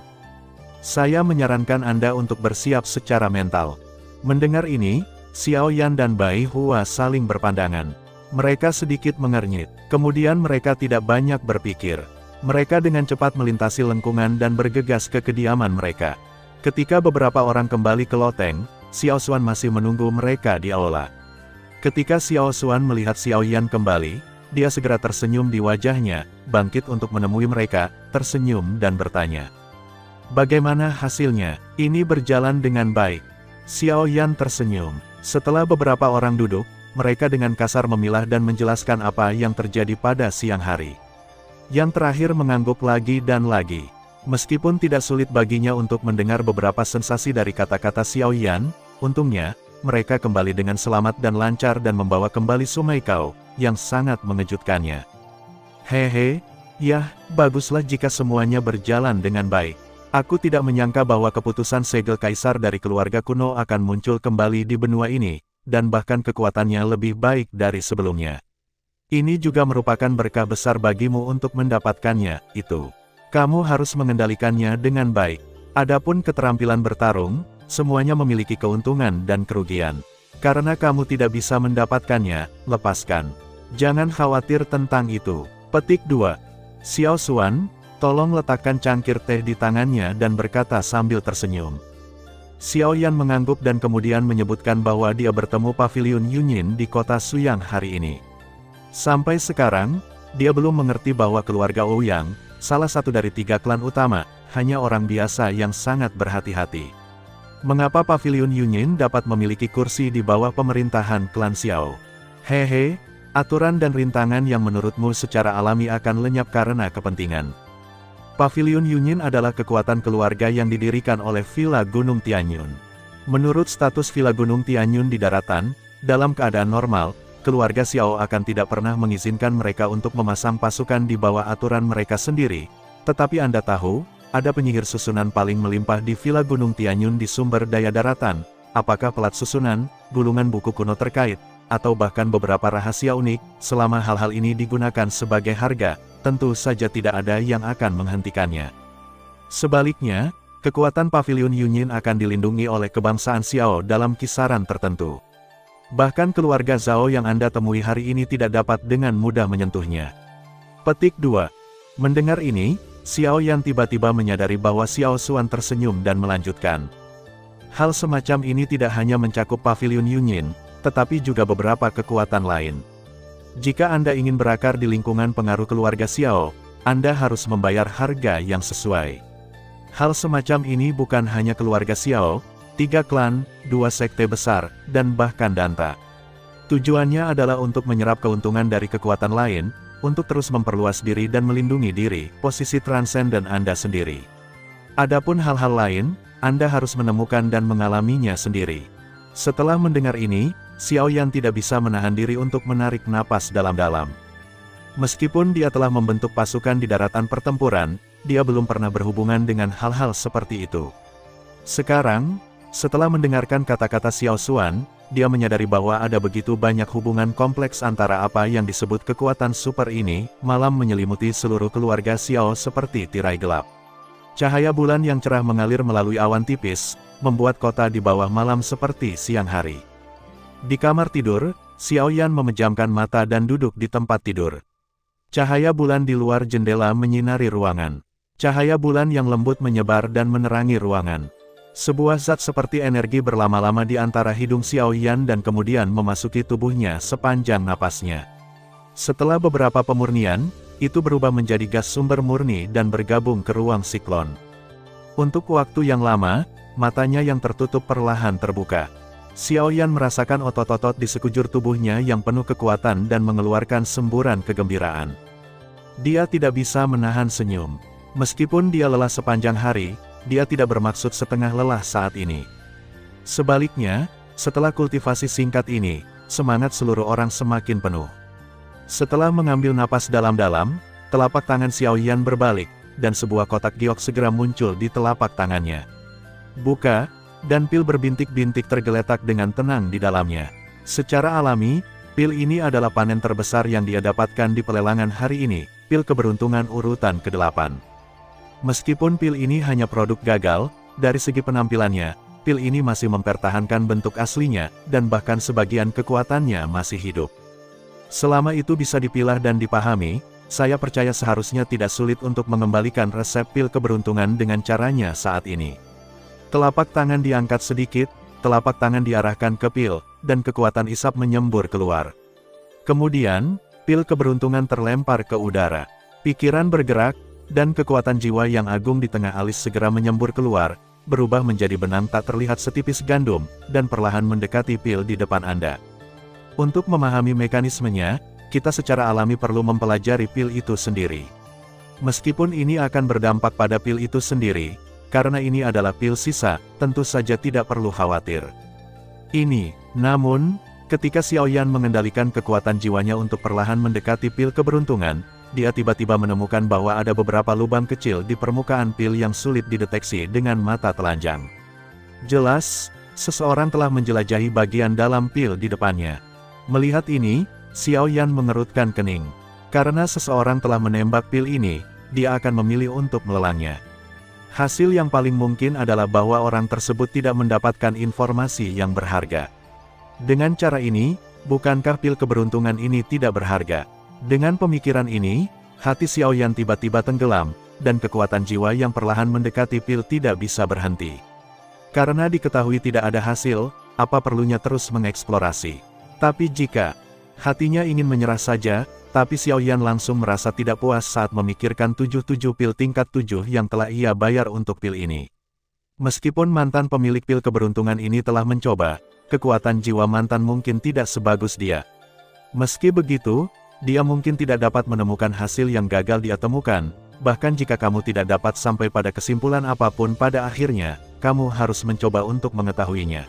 Saya menyarankan Anda untuk bersiap secara mental. Mendengar ini, Xiao Yan dan Bai Hua saling berpandangan. Mereka sedikit mengernyit, kemudian mereka tidak banyak berpikir. Mereka dengan cepat melintasi lengkungan dan bergegas ke kediaman mereka. Ketika beberapa orang kembali ke loteng, Xiao Xuan masih menunggu mereka di aula. Ketika Xiao Xuan melihat Xiao Yan kembali, dia segera tersenyum di wajahnya, bangkit untuk menemui mereka, tersenyum dan bertanya. Bagaimana hasilnya? Ini berjalan dengan baik. Xiao Yan tersenyum. Setelah beberapa orang duduk, mereka dengan kasar memilah dan menjelaskan apa yang terjadi pada siang hari. Yang terakhir mengangguk lagi dan lagi. Meskipun tidak sulit baginya untuk mendengar beberapa sensasi dari kata-kata Xiao Yan, untungnya, mereka kembali dengan selamat dan lancar dan membawa kembali Sumaikao, yang sangat mengejutkannya. Hehe, yah, baguslah jika semuanya berjalan dengan baik. Aku tidak menyangka bahwa keputusan segel kaisar dari keluarga kuno akan muncul kembali di benua ini, dan bahkan kekuatannya lebih baik dari sebelumnya. Ini juga merupakan berkah besar bagimu untuk mendapatkannya, itu. Kamu harus mengendalikannya dengan baik. Adapun keterampilan bertarung, semuanya memiliki keuntungan dan kerugian. Karena kamu tidak bisa mendapatkannya, lepaskan. Jangan khawatir tentang itu. Petik 2. Xiao Xuan, tolong letakkan cangkir teh di tangannya dan berkata sambil tersenyum. Xiao Yan mengangguk dan kemudian menyebutkan bahwa dia bertemu Paviliun Yunyin di kota Suyang hari ini. Sampai sekarang, dia belum mengerti bahwa keluarga Ouyang, salah satu dari 3 klan utama, hanya orang biasa yang sangat berhati-hati. Mengapa Paviliun Yunyin dapat memiliki kursi di bawah pemerintahan klan Xiao? Hehe, aturan dan rintangan yang menurutmu secara alami akan lenyap karena kepentingan. Paviliun Yunyin adalah kekuatan keluarga yang didirikan oleh Villa Gunung Tianyun. Menurut status Villa Gunung Tianyun di daratan, dalam keadaan normal, keluarga Xiao akan tidak pernah mengizinkan mereka untuk memasang pasukan di bawah aturan mereka sendiri. Tetapi Anda tahu, ada penyihir susunan paling melimpah di Villa Gunung Tianyun di sumber daya daratan. Apakah pelat susunan, gulungan buku kuno terkait, atau bahkan beberapa rahasia unik, selama hal-hal ini digunakan sebagai harga, tentu saja tidak ada yang akan menghentikannya. Sebaliknya, kekuatan Pavilion Yunyin akan dilindungi oleh kebangsaan Xiao dalam kisaran tertentu. Bahkan keluarga Zhao yang Anda temui hari ini tidak dapat dengan mudah menyentuhnya. Petik 2. Mendengar ini, Xiao Yan tiba-tiba menyadari bahwa Xiao Xuan tersenyum dan melanjutkan. Hal semacam ini tidak hanya mencakup Pavilion Yunyin, tetapi juga beberapa kekuatan lain. Jika Anda ingin berakar di lingkungan pengaruh keluarga Xiao, Anda harus membayar harga yang sesuai. Hal semacam ini bukan hanya keluarga Xiao, 3 klan, 2 sekte besar, dan bahkan Danta. Tujuannya adalah untuk menyerap keuntungan dari kekuatan lain, untuk terus memperluas diri dan melindungi diri, posisi transenden Anda sendiri. Adapun hal-hal lain, Anda harus menemukan dan mengalaminya sendiri. Setelah mendengar ini, Xiao Yan tidak bisa menahan diri untuk menarik napas dalam-dalam. Meskipun dia telah membentuk pasukan di daratan pertempuran, dia belum pernah berhubungan dengan hal-hal seperti itu. Sekarang, setelah mendengarkan kata-kata Xiao Xuan, dia menyadari bahwa ada begitu banyak hubungan kompleks antara apa yang disebut kekuatan super ini, malam menyelimuti seluruh keluarga Xiao seperti tirai gelap. Cahaya bulan yang cerah mengalir melalui awan tipis, membuat kota di bawah malam seperti siang hari. Di kamar tidur, Xiao Yan memejamkan mata dan duduk di tempat tidur. Cahaya bulan di luar jendela menyinari ruangan. Cahaya bulan yang lembut menyebar dan menerangi ruangan. Sebuah zat seperti energi berlama-lama di antara hidung Xiao Yan dan kemudian memasuki tubuhnya sepanjang napasnya. Setelah beberapa pemurnian, itu berubah menjadi gas sumber murni dan bergabung ke ruang siklon. Untuk waktu yang lama, matanya yang tertutup perlahan terbuka. Xiao Yan merasakan otot-otot di sekujur tubuhnya yang penuh kekuatan dan mengeluarkan semburan kegembiraan. Dia tidak bisa menahan senyum. Meskipun dia lelah sepanjang hari, dia tidak bermaksud setengah lelah saat ini. Sebaliknya, setelah kultivasi singkat ini, semangat seluruh orang semakin penuh. Setelah mengambil napas dalam-dalam, telapak tangan Xiao Yan berbalik, dan sebuah kotak giok segera muncul di telapak tangannya. Buka, dan pil berbintik-bintik tergeletak dengan tenang di dalamnya. Secara alami, pil ini adalah panen terbesar yang dia dapatkan di pelelangan hari ini, pil keberuntungan urutan ke-8. Meskipun pil ini hanya produk gagal, dari segi penampilannya, pil ini masih mempertahankan bentuk aslinya, dan bahkan sebagian kekuatannya masih hidup. Selama itu bisa dipilah dan dipahami, saya percaya seharusnya tidak sulit untuk mengembalikan resep pil keberuntungan dengan caranya saat ini. Telapak tangan diangkat sedikit, telapak tangan diarahkan ke pil, dan kekuatan isap menyembur keluar. Kemudian, pil keberuntungan terlempar ke udara. Pikiran bergerak, dan kekuatan jiwa yang agung di tengah alis segera menyembur keluar, berubah menjadi benang tak terlihat setipis gandum, dan perlahan mendekati pil di depan Anda. Untuk memahami mekanismenya, kita secara alami perlu mempelajari pil itu sendiri. Meskipun ini akan berdampak pada pil itu sendiri, karena ini adalah pil sisa, tentu saja tidak perlu khawatir. Namun, ketika Xiao Yan mengendalikan kekuatan jiwanya untuk perlahan mendekati pil keberuntungan, dia tiba-tiba menemukan bahwa ada beberapa lubang kecil di permukaan pil yang sulit dideteksi dengan mata telanjang. Jelas, seseorang telah menjelajahi bagian dalam pil di depannya. Melihat ini, Xiao Yan mengerutkan kening. Karena seseorang telah menembak pil ini, dia akan memilih untuk melelangnya. Hasil yang paling mungkin adalah bahwa orang tersebut tidak mendapatkan informasi yang berharga. Dengan cara ini, bukankah pil keberuntungan ini tidak berharga? Dengan pemikiran ini, hati Xiao Yan tiba-tiba tenggelam, dan kekuatan jiwa yang perlahan mendekati pil tidak bisa berhenti. Karena diketahui tidak ada hasil, apa perlunya terus mengeksplorasi? Tapi jika hatinya ingin menyerah saja, tapi Xiao Yan langsung merasa tidak puas saat memikirkan 7 pil tingkat 7 yang telah ia bayar untuk pil ini. Meskipun mantan pemilik pil keberuntungan ini telah mencoba, kekuatan jiwa mantan mungkin tidak sebagus dia. Meski begitu, dia mungkin tidak dapat menemukan hasil yang gagal dia temukan, bahkan jika kamu tidak dapat sampai pada kesimpulan apapun pada akhirnya, kamu harus mencoba untuk mengetahuinya.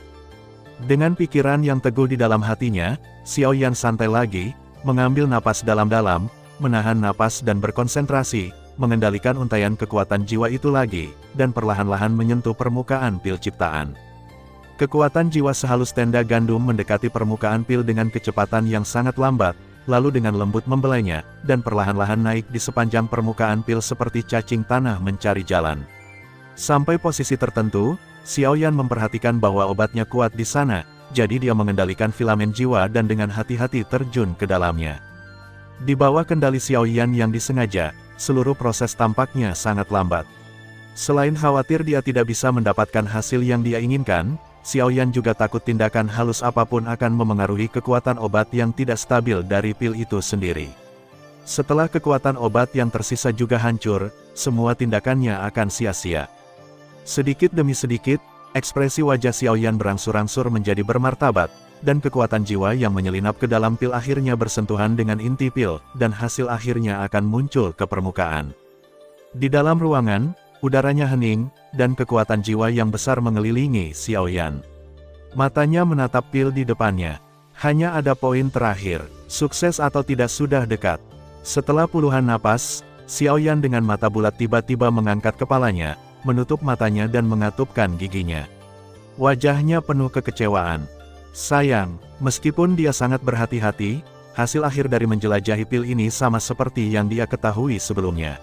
Dengan pikiran yang teguh di dalam hatinya, Xiaoyan santai lagi, mengambil napas dalam-dalam, menahan napas dan berkonsentrasi, mengendalikan untaian kekuatan jiwa itu lagi, dan perlahan-lahan menyentuh permukaan pil ciptaan. Kekuatan jiwa sehalus tenda gandum mendekati permukaan pil dengan kecepatan yang sangat lambat, lalu dengan lembut membelainya, dan perlahan-lahan naik di sepanjang permukaan pil seperti cacing tanah mencari jalan. Sampai posisi tertentu, Xiaoyan memperhatikan bahwa obatnya kuat di sana, jadi dia mengendalikan filamen jiwa dan dengan hati-hati terjun ke dalamnya. Di bawah kendali Xiaoyan yang disengaja, seluruh proses tampaknya sangat lambat. Selain khawatir dia tidak bisa mendapatkan hasil yang dia inginkan, Xiaoyan juga takut tindakan halus apapun akan memengaruhi kekuatan obat yang tidak stabil dari pil itu sendiri. Setelah kekuatan obat yang tersisa juga hancur, semua tindakannya akan sia-sia. Sedikit demi sedikit, ekspresi wajah Xiaoyan berangsur-angsur menjadi bermartabat, dan kekuatan jiwa yang menyelinap ke dalam pil akhirnya bersentuhan dengan inti pil, dan hasil akhirnya akan muncul ke permukaan. Di dalam ruangan, udaranya hening, dan kekuatan jiwa yang besar mengelilingi Xiaoyan. Matanya menatap pil di depannya. Hanya ada poin terakhir, sukses atau tidak sudah dekat. Setelah puluhan napas, Xiaoyan dengan mata bulat tiba-tiba mengangkat kepalanya, menutup matanya dan mengatupkan giginya. Wajahnya penuh kekecewaan. Sayang, meskipun dia sangat berhati-hati, hasil akhir dari menjelajahi pil ini sama seperti yang dia ketahui sebelumnya.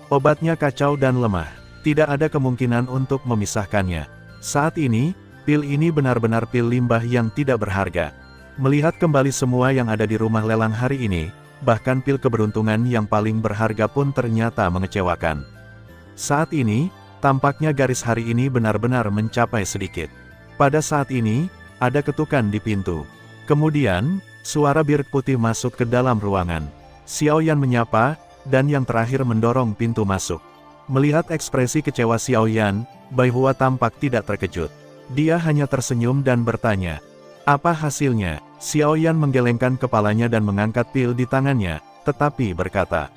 Obatnya kacau dan lemah, tidak ada kemungkinan untuk memisahkannya. Saat ini, pil ini benar-benar pil limbah yang tidak berharga. Melihat kembali semua yang ada di rumah lelang hari ini, bahkan pil keberuntungan yang paling berharga pun ternyata mengecewakan. Saat ini, tampaknya garis hari ini benar-benar mencapai sedikit. Pada saat ini, ada ketukan di pintu. Kemudian, suara birk putih masuk ke dalam ruangan. Xiaoyan menyapa, dan yang terakhir mendorong pintu masuk. Melihat ekspresi kecewa Xiaoyan, Bai Hua tampak tidak terkejut. Dia hanya tersenyum dan bertanya, "Apa hasilnya?" Xiaoyan menggelengkan kepalanya dan mengangkat pil di tangannya, tetapi berkata,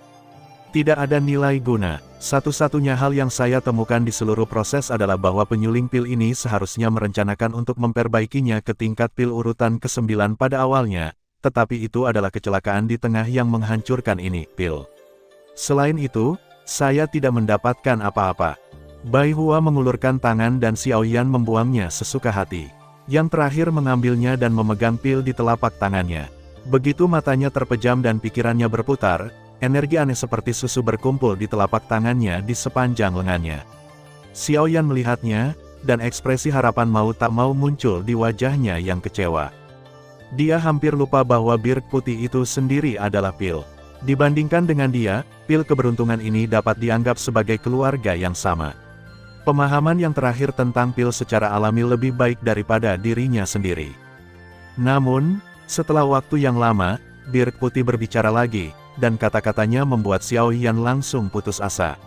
"Tidak ada nilai guna. Satu-satunya hal yang saya temukan di seluruh proses adalah bahwa penyuling pil ini seharusnya merencanakan untuk memperbaikinya ke tingkat pil urutan ke-9 pada awalnya, tetapi itu adalah kecelakaan di tengah yang menghancurkan ini, pil. Selain itu, saya tidak mendapatkan apa-apa." Bai Hua mengulurkan tangan dan Xiaoyan membuangnya sesuka hati. Yang terakhir mengambilnya dan memegang pil di telapak tangannya. Begitu matanya terpejam dan pikirannya berputar, energi aneh seperti susu berkumpul di telapak tangannya di sepanjang lengannya. Xiaoyan melihatnya, dan ekspresi harapan mau tak mau muncul di wajahnya yang kecewa. Dia hampir lupa bahwa birk putih itu sendiri adalah pil. Dibandingkan dengan dia, pil keberuntungan ini dapat dianggap sebagai keluarga yang sama. Pemahaman yang terakhir tentang pil secara alami lebih baik daripada dirinya sendiri. Namun, setelah waktu yang lama, birk putih berbicara lagi, dan kata-katanya membuat Xiaoyan langsung putus asa.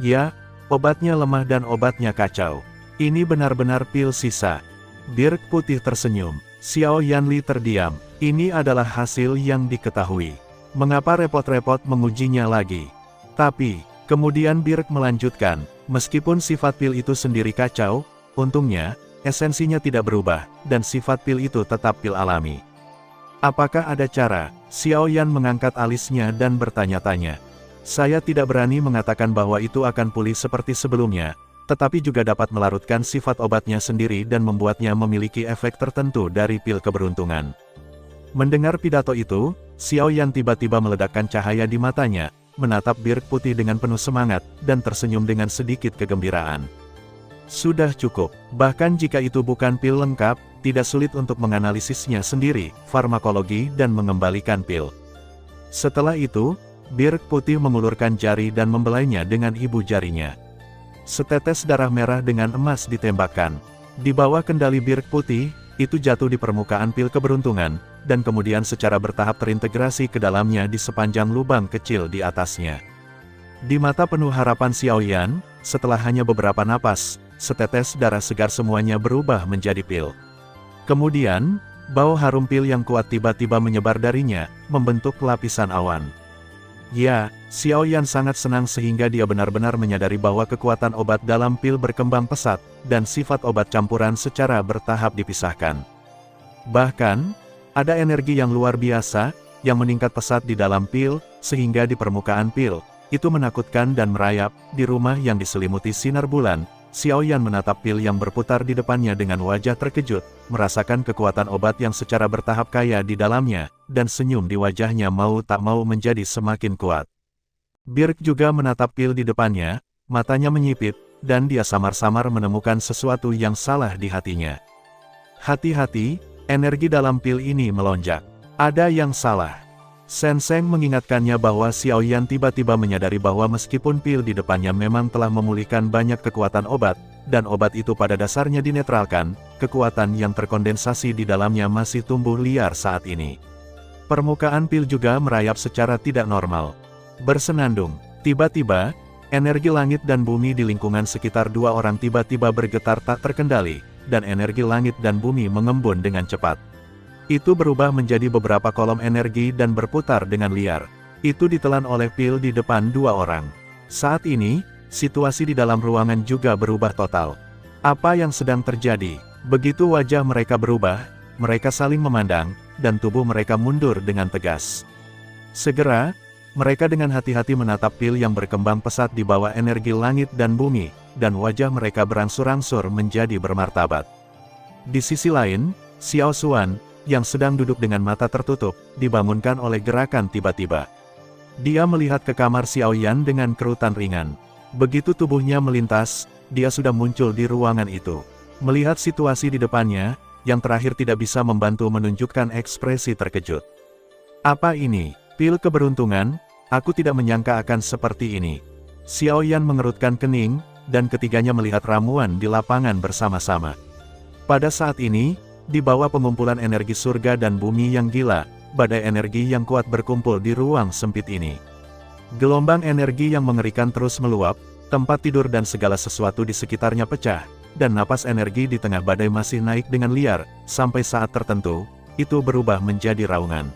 "Ya, obatnya lemah dan obatnya kacau. Ini benar-benar pil sisa." Birk putih tersenyum. Xiaoyan Li terdiam. Ini adalah hasil yang diketahui. Mengapa repot-repot mengujinya lagi? Tapi, kemudian Birk melanjutkan, meskipun sifat pil itu sendiri kacau, untungnya, esensinya tidak berubah, dan sifat pil itu tetap pil alami. Apakah ada cara? Xiaoyan mengangkat alisnya dan bertanya-tanya. "Saya tidak berani mengatakan bahwa itu akan pulih seperti sebelumnya, tetapi juga dapat melarutkan sifat obatnya sendiri dan membuatnya memiliki efek tertentu dari pil keberuntungan." Mendengar pidato itu, Xiaoyan tiba-tiba meledakkan cahaya di matanya, menatap birk putih dengan penuh semangat, dan tersenyum dengan sedikit kegembiraan. "Sudah cukup. Bahkan jika itu bukan pil lengkap, tidak sulit untuk menganalisisnya sendiri, farmakologi dan mengembalikan pil." Setelah itu, birk putih mengulurkan jari dan membelainya dengan ibu jarinya. Setetes darah merah dengan emas ditembakkan. Di bawah kendali birk putih, itu jatuh di permukaan pil keberuntungan, dan kemudian secara bertahap terintegrasi ke dalamnya di sepanjang lubang kecil di atasnya. Di mata penuh harapan Xiaoyan, setelah hanya beberapa napas, setetes darah segar semuanya berubah menjadi pil. Kemudian, bau harum pil yang kuat tiba-tiba menyebar darinya, membentuk lapisan awan. Ya, Xiao Yan sangat senang sehingga dia benar-benar menyadari bahwa kekuatan obat dalam pil berkembang pesat, dan sifat obat campuran secara bertahap dipisahkan. Bahkan, ada energi yang luar biasa, yang meningkat pesat di dalam pil, sehingga di permukaan pil, itu menakutkan dan merayap. Di rumah yang diselimuti sinar bulan, Xiao Yan menatap pil yang berputar di depannya dengan wajah terkejut, merasakan kekuatan obat yang secara bertahap kaya di dalamnya, dan senyum di wajahnya mau tak mau menjadi semakin kuat. Birk juga menatap pil di depannya, matanya menyipit, dan dia samar-samar menemukan sesuatu yang salah di hatinya. Hati-hati, energi dalam pil ini melonjak. Ada yang salah. Senseng mengingatkannya bahwa Xiao Yan tiba-tiba menyadari bahwa meskipun pil di depannya memang telah memulihkan banyak kekuatan obat, dan obat itu pada dasarnya dinetralkan, kekuatan yang terkondensasi di dalamnya masih tumbuh liar saat ini. Permukaan pil juga merayap secara tidak normal. Bersenandung, tiba-tiba, energi langit dan bumi di lingkungan sekitar dua orang tiba-tiba bergetar tak terkendali, dan energi langit dan bumi mengembun dengan cepat. Itu berubah menjadi beberapa kolom energi dan berputar dengan liar. Itu ditelan oleh pil di depan dua orang. Saat ini, situasi di dalam ruangan juga berubah total. Apa yang sedang terjadi? Begitu wajah mereka berubah, mereka saling memandang, dan tubuh mereka mundur dengan tegas. Segera, mereka dengan hati-hati menatap pil yang berkembang pesat di bawah energi langit dan bumi, dan wajah mereka berangsur-angsur menjadi bermartabat. Di sisi lain, Xiao Xuan, yang sedang duduk dengan mata tertutup, dibangunkan oleh gerakan tiba-tiba. Dia melihat ke kamar Xiao Yan dengan kerutan ringan. Begitu tubuhnya melintas, dia sudah muncul di ruangan itu. Melihat situasi di depannya, yang terakhir tidak bisa membantu menunjukkan ekspresi terkejut. Apa ini? Pil keberuntungan? Aku tidak menyangka akan seperti ini. Xiao Yan mengerutkan kening, dan ketiganya melihat ramuan di lapangan bersama-sama. Pada saat ini, di bawah pengumpulan energi surga dan bumi yang gila, badai energi yang kuat berkumpul di ruang sempit ini. Gelombang energi yang mengerikan terus meluap, tempat tidur dan segala sesuatu di sekitarnya pecah, dan napas energi di tengah badai masih naik dengan liar, sampai saat tertentu, itu berubah menjadi raungan.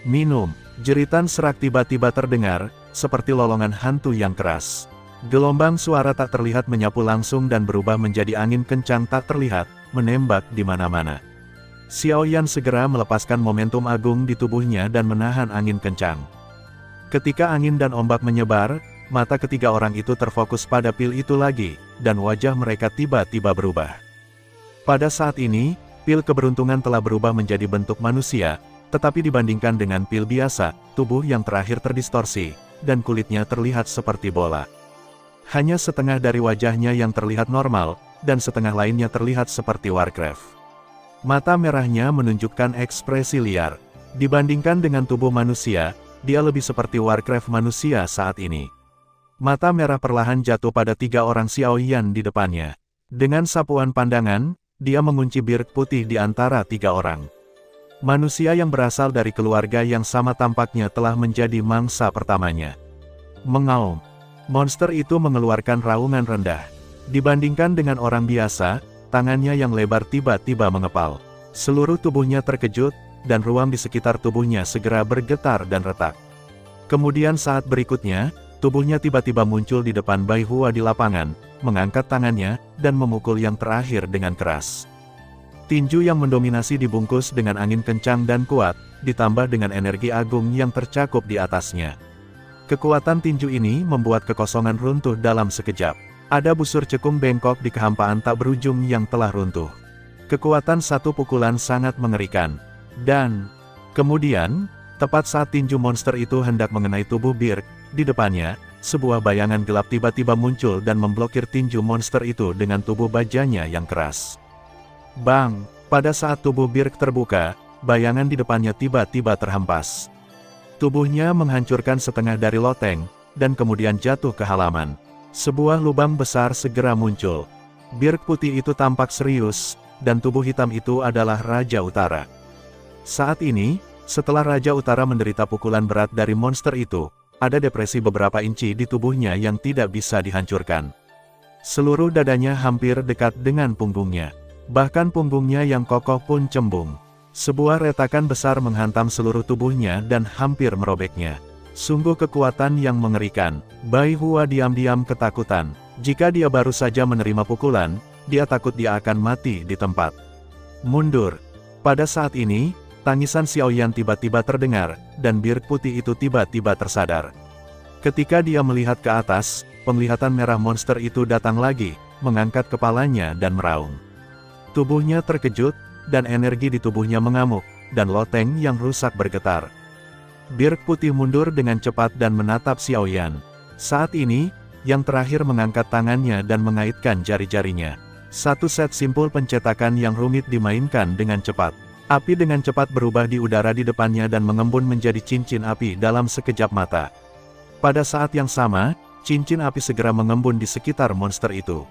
Minum, jeritan serak tiba-tiba terdengar, seperti lolongan hantu yang keras. Gelombang suara tak terlihat menyapu langsung dan berubah menjadi angin kencang tak terlihat, menembak di mana-mana. Xiao Yan segera melepaskan momentum agung di tubuhnya dan menahan angin kencang. Ketika angin dan ombak menyebar, mata ketiga orang itu terfokus pada pil itu lagi, dan wajah mereka tiba-tiba berubah. Pada saat ini, pil keberuntungan telah berubah menjadi bentuk manusia, tetapi dibandingkan dengan pil biasa, tubuh yang terakhir terdistorsi, dan kulitnya terlihat seperti bola. Hanya setengah dari wajahnya yang terlihat normal, dan setengah lainnya terlihat seperti Warcraft. Mata merahnya menunjukkan ekspresi liar. Dibandingkan dengan tubuh manusia, dia lebih seperti Warcraft manusia saat ini. Mata merah perlahan jatuh pada tiga orang Xiao Yan di depannya. Dengan sapuan pandangan, dia mengunci Birk putih di antara tiga orang. Manusia yang berasal dari keluarga yang sama tampaknya telah menjadi mangsa pertamanya. Mengaum. Monster itu mengeluarkan raungan rendah. Dibandingkan dengan orang biasa, tangannya yang lebar tiba-tiba mengepal. Seluruh tubuhnya terkejut, dan ruang di sekitar tubuhnya segera bergetar dan retak. Kemudian saat berikutnya, tubuhnya tiba-tiba muncul di depan Bai Hua di lapangan, mengangkat tangannya, dan memukul yang terakhir dengan keras. Tinju yang mendominasi dibungkus dengan angin kencang dan kuat, ditambah dengan energi agung yang tercakup di atasnya. Kekuatan tinju ini membuat kekosongan runtuh dalam sekejap. Ada busur cekung bengkok di kehampaan tak berujung yang telah runtuh. Kekuatan satu pukulan sangat mengerikan. Dan, kemudian, tepat saat tinju monster itu hendak mengenai tubuh Birk, di depannya, sebuah bayangan gelap tiba-tiba muncul dan memblokir tinju monster itu dengan tubuh bajanya yang keras. Bang! Pada saat tubuh Birk terbuka, bayangan di depannya tiba-tiba terhempas. Tubuhnya menghancurkan setengah dari loteng, dan kemudian jatuh ke halaman. Sebuah lubang besar segera muncul. Birk putih itu tampak serius, dan tubuh hitam itu adalah Raja Utara. Saat ini, setelah Raja Utara menderita pukulan berat dari monster itu, ada depresi beberapa inci di tubuhnya yang tidak bisa dihancurkan. Seluruh dadanya hampir dekat dengan punggungnya. Bahkan punggungnya yang kokoh pun cembung. Sebuah retakan besar menghantam seluruh tubuhnya dan hampir merobeknya. Sungguh kekuatan yang mengerikan. Bai Hua diam-diam ketakutan. Jika dia baru saja menerima pukulan, dia takut dia akan mati di tempat. Mundur. Pada saat ini, tangisan Xiaoyan tiba-tiba terdengar, dan birk putih itu tiba-tiba tersadar. Ketika dia melihat ke atas, penglihatan merah monster itu datang lagi, mengangkat kepalanya dan meraung. Tubuhnya terkejut, dan energi di tubuhnya mengamuk, dan loteng yang rusak bergetar. Birk putih mundur dengan cepat dan menatap Xiaoyan. Saat ini, yang terakhir mengangkat tangannya dan mengaitkan jari-jarinya. Satu set simpul pencetakan yang rumit dimainkan dengan cepat. Api dengan cepat berubah di udara di depannya dan mengembun menjadi cincin api dalam sekejap mata. Pada saat yang sama, cincin api segera mengembun di sekitar monster itu.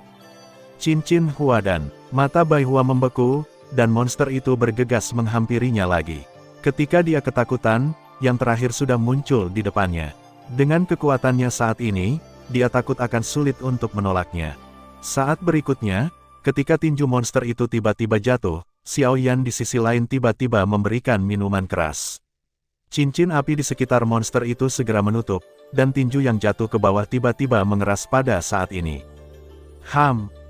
Cincin Huadan. Mata Bai Hua membeku, dan monster itu bergegas menghampirinya lagi. Ketika dia ketakutan, yang terakhir sudah muncul di depannya. Dengan kekuatannya saat ini, dia takut akan sulit untuk menolaknya. Saat berikutnya, ketika tinju monster itu tiba-tiba jatuh, Xiaoyan di sisi lain tiba-tiba memberikan minuman keras. Cincin api di sekitar monster itu segera menutup, dan tinju yang jatuh ke bawah tiba-tiba mengeras pada saat ini.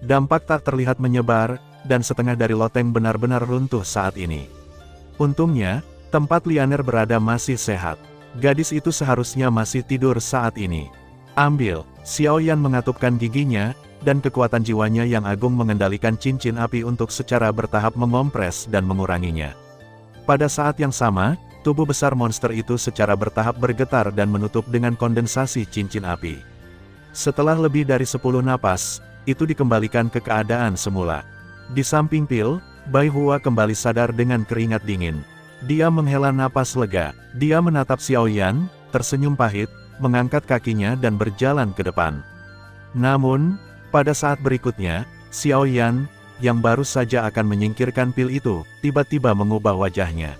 Dampak tak terlihat menyebar, dan setengah dari loteng benar-benar runtuh saat ini. Untungnya, tempat Lianer berada masih sehat. Gadis itu seharusnya masih tidur saat ini. Ambil. Xiaoyan mengatupkan giginya, dan kekuatan jiwanya yang agung mengendalikan cincin api untuk secara bertahap mengompres dan menguranginya. Pada saat yang sama, tubuh besar monster itu secara bertahap bergetar dan menutup dengan kondensasi cincin api. Setelah lebih dari 10 napas, itu dikembalikan ke keadaan semula. Di samping pil, Bai Hua kembali sadar dengan keringat dingin. Dia menghela napas lega. Dia menatap Xiaoyan, tersenyum pahit, mengangkat kakinya dan berjalan ke depan. Namun, pada saat berikutnya, Xiaoyan, yang baru saja akan menyingkirkan pil itu, tiba-tiba mengubah wajahnya.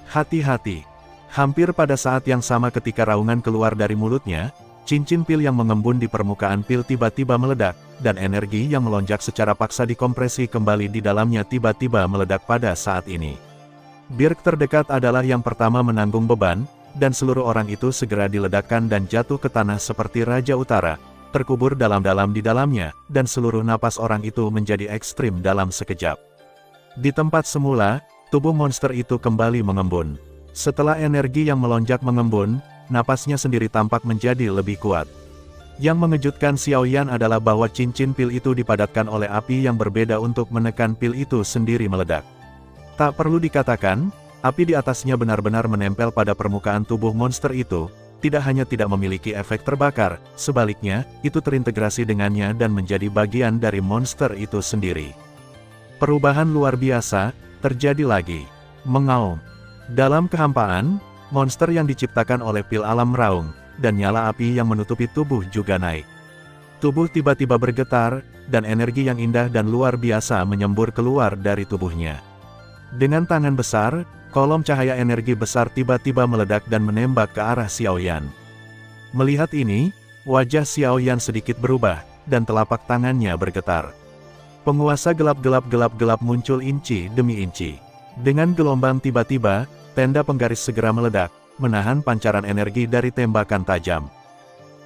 Hati-hati. Hampir pada saat yang sama ketika raungan keluar dari mulutnya, cincin pil yang mengembun di permukaan pil tiba-tiba meledak, dan energi yang melonjak secara paksa dikompresi kembali di dalamnya tiba-tiba meledak pada saat ini. Birk terdekat adalah yang pertama menanggung beban, dan seluruh orang itu segera diledakkan dan jatuh ke tanah seperti Raja Utara, terkubur dalam-dalam di dalamnya, dan seluruh napas orang itu menjadi ekstrim dalam sekejap. Di tempat semula, tubuh monster itu kembali mengembun. Setelah energi yang melonjak mengembun, napasnya sendiri tampak menjadi lebih kuat. Yang mengejutkan Xiaoyan adalah bahwa cincin pil itu dipadatkan oleh api yang berbeda untuk menekan pil itu sendiri meledak. Tak perlu dikatakan, api di atasnya benar-benar menempel pada permukaan tubuh monster itu, tidak hanya tidak memiliki efek terbakar, sebaliknya, itu terintegrasi dengannya dan menjadi bagian dari monster itu sendiri. Perubahan luar biasa, terjadi lagi. Mengaum. Dalam kehampaan, monster yang diciptakan oleh pil alam meraung, dan nyala api yang menutupi tubuh juga naik. Tubuh tiba-tiba bergetar, dan energi yang indah dan luar biasa menyembur keluar dari tubuhnya. Dengan tangan besar, kolom cahaya energi besar tiba-tiba meledak dan menembak ke arah Xiaoyan. Melihat ini, wajah Xiaoyan sedikit berubah, dan telapak tangannya bergetar. Penguasa gelap muncul inci demi inci. Dengan gelombang tiba-tiba, tenda penggaris segera meledak, menahan pancaran energi dari tembakan tajam.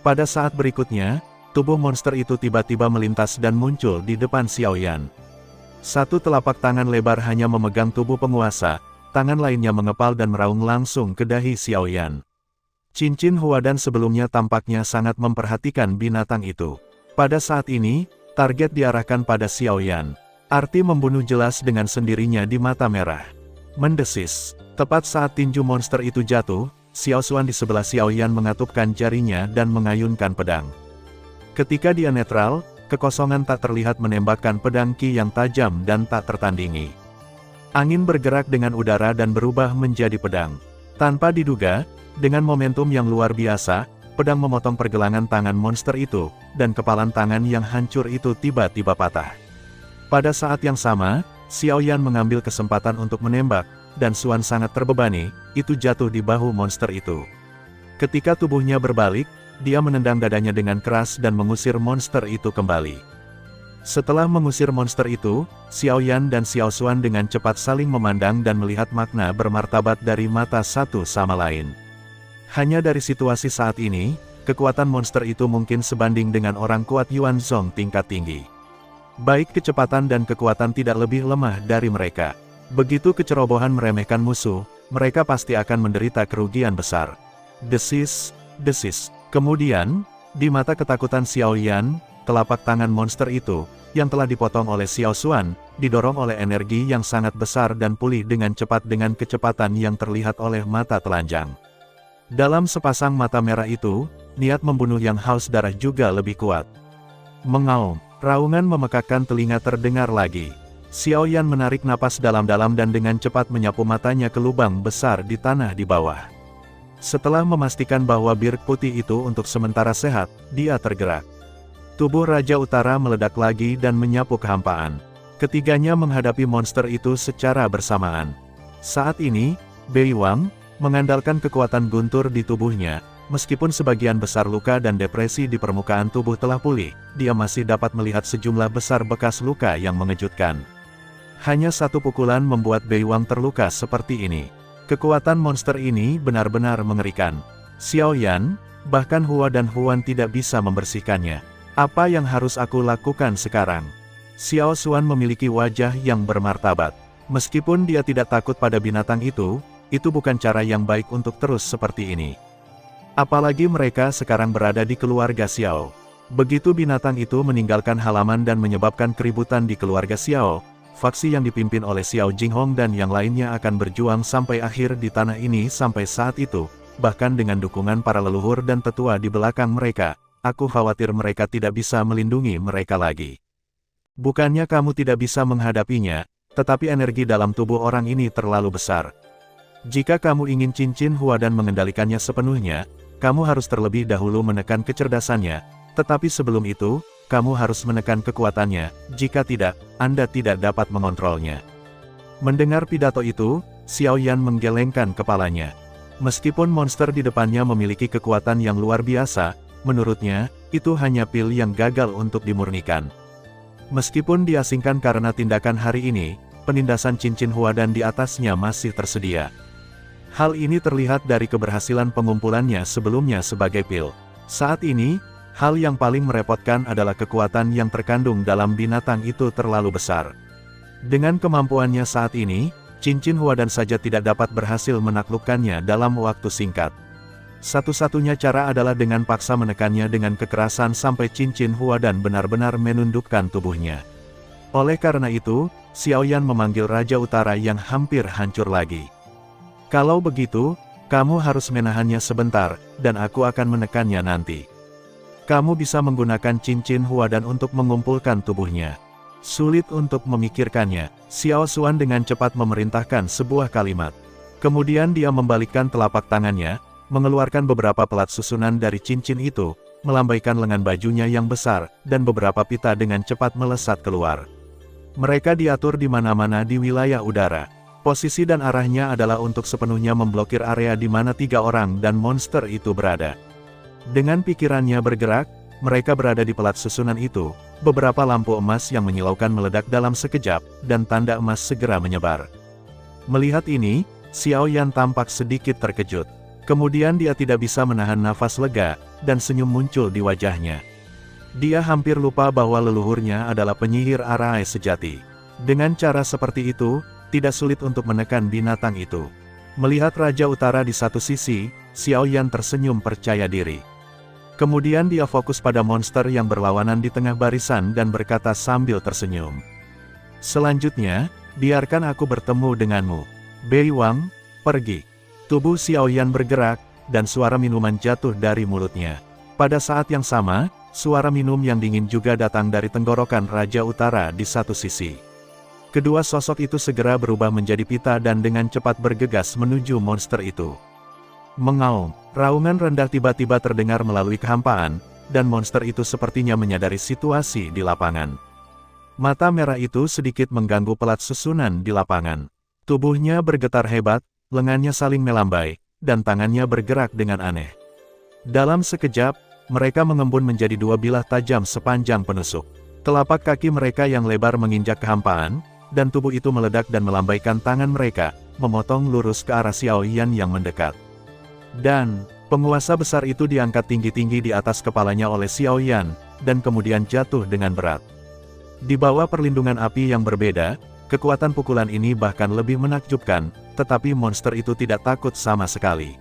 Pada saat berikutnya, tubuh monster itu tiba-tiba melintas dan muncul di depan Xiaoyan. Satu telapak tangan lebar hanya memegang tubuh penguasa, tangan lainnya mengepal dan meraung langsung ke dahi Xiaoyan. Cincin Huadan sebelumnya tampaknya sangat memperhatikan binatang itu. Pada saat ini, target diarahkan pada Xiaoyan. Arti membunuh jelas dengan sendirinya di mata merah. Mendesis. Tepat saat tinju monster itu jatuh, Xiao Xuan di sebelah Xiaoyan mengatupkan jarinya dan mengayunkan pedang. Ketika dia netral, kekosongan tak terlihat menembakkan pedang Qi yang tajam dan tak tertandingi. Angin bergerak dengan udara dan berubah menjadi pedang. Tanpa diduga, dengan momentum yang luar biasa, pedang memotong pergelangan tangan monster itu, dan kepalan tangan yang hancur itu tiba-tiba patah. Pada saat yang sama, Xiaoyan mengambil kesempatan untuk menembak, dan Xuan sangat terbebani, itu jatuh di bahu monster itu. Ketika tubuhnya berbalik, dia menendang dadanya dengan keras dan mengusir monster itu kembali. Setelah mengusir monster itu, Xiaoyan dan Xiao Xuan dengan cepat saling memandang dan melihat makna bermartabat dari mata satu sama lain. Hanya dari situasi saat ini, kekuatan monster itu mungkin sebanding dengan orang kuat Yuan Zhong tingkat tinggi. Baik kecepatan dan kekuatan tidak lebih lemah dari mereka. Begitu kecerobohan meremehkan musuh, mereka pasti akan menderita kerugian besar. Desis, desis. Kemudian, di mata ketakutan Xiao Yan, telapak tangan monster itu, yang telah dipotong oleh Xiao Xuan, didorong oleh energi yang sangat besar dan pulih dengan cepat dengan kecepatan yang terlihat oleh mata telanjang. Dalam sepasang mata merah itu, niat membunuh yang haus darah juga lebih kuat. Mengaum, raungan memekakkan telinga terdengar lagi. Xiao Yan menarik napas dalam-dalam dan dengan cepat menyapu matanya ke lubang besar di tanah di bawah. Setelah memastikan bahwa bir putih itu untuk sementara sehat, dia tergerak. Tubuh Raja Utara meledak lagi dan menyapu kehampaan. Ketiganya menghadapi monster itu secara bersamaan. Saat ini, Bei Wang mengandalkan kekuatan guntur di tubuhnya. Meskipun sebagian besar luka dan depresi di permukaan tubuh telah pulih, dia masih dapat melihat sejumlah besar bekas luka yang mengejutkan. Hanya satu pukulan membuat Bei Wang terluka seperti ini. Kekuatan monster ini benar-benar mengerikan. Xiao Yan, bahkan Hua dan Huan tidak bisa membersihkannya. Apa yang harus aku lakukan sekarang? Xiao Xuan memiliki wajah yang bermartabat. Meskipun dia tidak takut pada binatang itu bukan cara yang baik untuk terus seperti ini. Apalagi mereka sekarang berada di keluarga Xiao. Begitu binatang itu meninggalkan halaman dan menyebabkan keributan di keluarga Xiao, faksi yang dipimpin oleh Xiao Jinghong dan yang lainnya akan berjuang sampai akhir di tanah ini sampai saat itu, bahkan dengan dukungan para leluhur dan tetua di belakang mereka, aku khawatir mereka tidak bisa melindungi mereka lagi. Bukannya kamu tidak bisa menghadapinya, tetapi energi dalam tubuh orang ini terlalu besar. Jika kamu ingin cincin Hua dan mengendalikannya sepenuhnya, kamu harus terlebih dahulu menekan kecerdasannya, tetapi sebelum itu, kamu harus menekan kekuatannya, jika tidak, Anda tidak dapat mengontrolnya. Mendengar pidato itu, Xiao Yan menggelengkan kepalanya. Meskipun monster di depannya memiliki kekuatan yang luar biasa, menurutnya, itu hanya pil yang gagal untuk dimurnikan. Meskipun diasingkan karena tindakan hari ini, penindasan cincin Hua dan di atasnya masih tersedia. Hal ini terlihat dari keberhasilan pengumpulannya sebelumnya sebagai pil. Saat ini, hal yang paling merepotkan adalah kekuatan yang terkandung dalam binatang itu terlalu besar. Dengan kemampuannya saat ini, cincin Hua dan saja tidak dapat berhasil menaklukkannya dalam waktu singkat. Satu-satunya cara adalah dengan paksa menekannya dengan kekerasan sampai cincin Hua dan benar-benar menundukkan tubuhnya. Oleh karena itu, Xiao Yan memanggil Raja Utara yang hampir hancur lagi. Kalau begitu, kamu harus menahannya sebentar, dan aku akan menekannya nanti. Kamu bisa menggunakan cincin Hua dan untuk mengumpulkan tubuhnya. Sulit untuk memikirkannya, Xiao Xuan dengan cepat memerintahkan sebuah kalimat. Kemudian dia membalikkan telapak tangannya, mengeluarkan beberapa pelat susunan dari cincin itu, melambaikan lengan bajunya yang besar, dan beberapa pita dengan cepat melesat keluar. Mereka diatur di mana-mana di wilayah udara. Posisi dan arahnya adalah untuk sepenuhnya memblokir area di mana 3 orang dan monster itu berada. Dengan pikirannya bergerak, mereka berada di pelat susunan itu, beberapa lampu emas yang menyilaukan meledak dalam sekejap, dan tanda emas segera menyebar. Melihat ini, Xiao Yan tampak sedikit terkejut. Kemudian dia tidak bisa menahan nafas lega, dan senyum muncul di wajahnya. Dia hampir lupa bahwa leluhurnya adalah penyihir arai sejati. Dengan cara seperti itu, tidak sulit untuk menekan binatang itu. Melihat Raja Utara di satu sisi, Xiao Yan tersenyum percaya diri. Kemudian dia fokus pada monster yang berlawanan di tengah barisan dan berkata sambil tersenyum. Selanjutnya, biarkan aku bertemu denganmu. Bei Wang, pergi. Tubuh Xiao Yan bergerak, dan suara minuman jatuh dari mulutnya. Pada saat yang sama, suara minum yang dingin juga datang dari tenggorokan Raja Utara di satu sisi. Kedua sosok itu segera berubah menjadi pita dan dengan cepat bergegas menuju monster itu. Mengaum, raungan rendah tiba-tiba terdengar melalui kehampaan, dan monster itu sepertinya menyadari situasi di lapangan. Mata merah itu sedikit mengganggu pelat susunan di lapangan. Tubuhnya bergetar hebat, lengannya saling melambai, dan tangannya bergerak dengan aneh. Dalam sekejap, mereka mengembun menjadi 2 bilah tajam sepanjang penusuk. Telapak kaki mereka yang lebar menginjak kehampaan, dan tubuh itu meledak dan melambaikan tangan mereka, memotong lurus ke arah Xiao Yan yang mendekat. Dan, Penguasa besar itu diangkat tinggi-tinggi di atas kepalanya oleh Xiao Yan, dan kemudian jatuh dengan berat. Di bawah perlindungan api yang berbeda, kekuatan pukulan ini bahkan lebih menakjubkan, tetapi monster itu tidak takut sama sekali.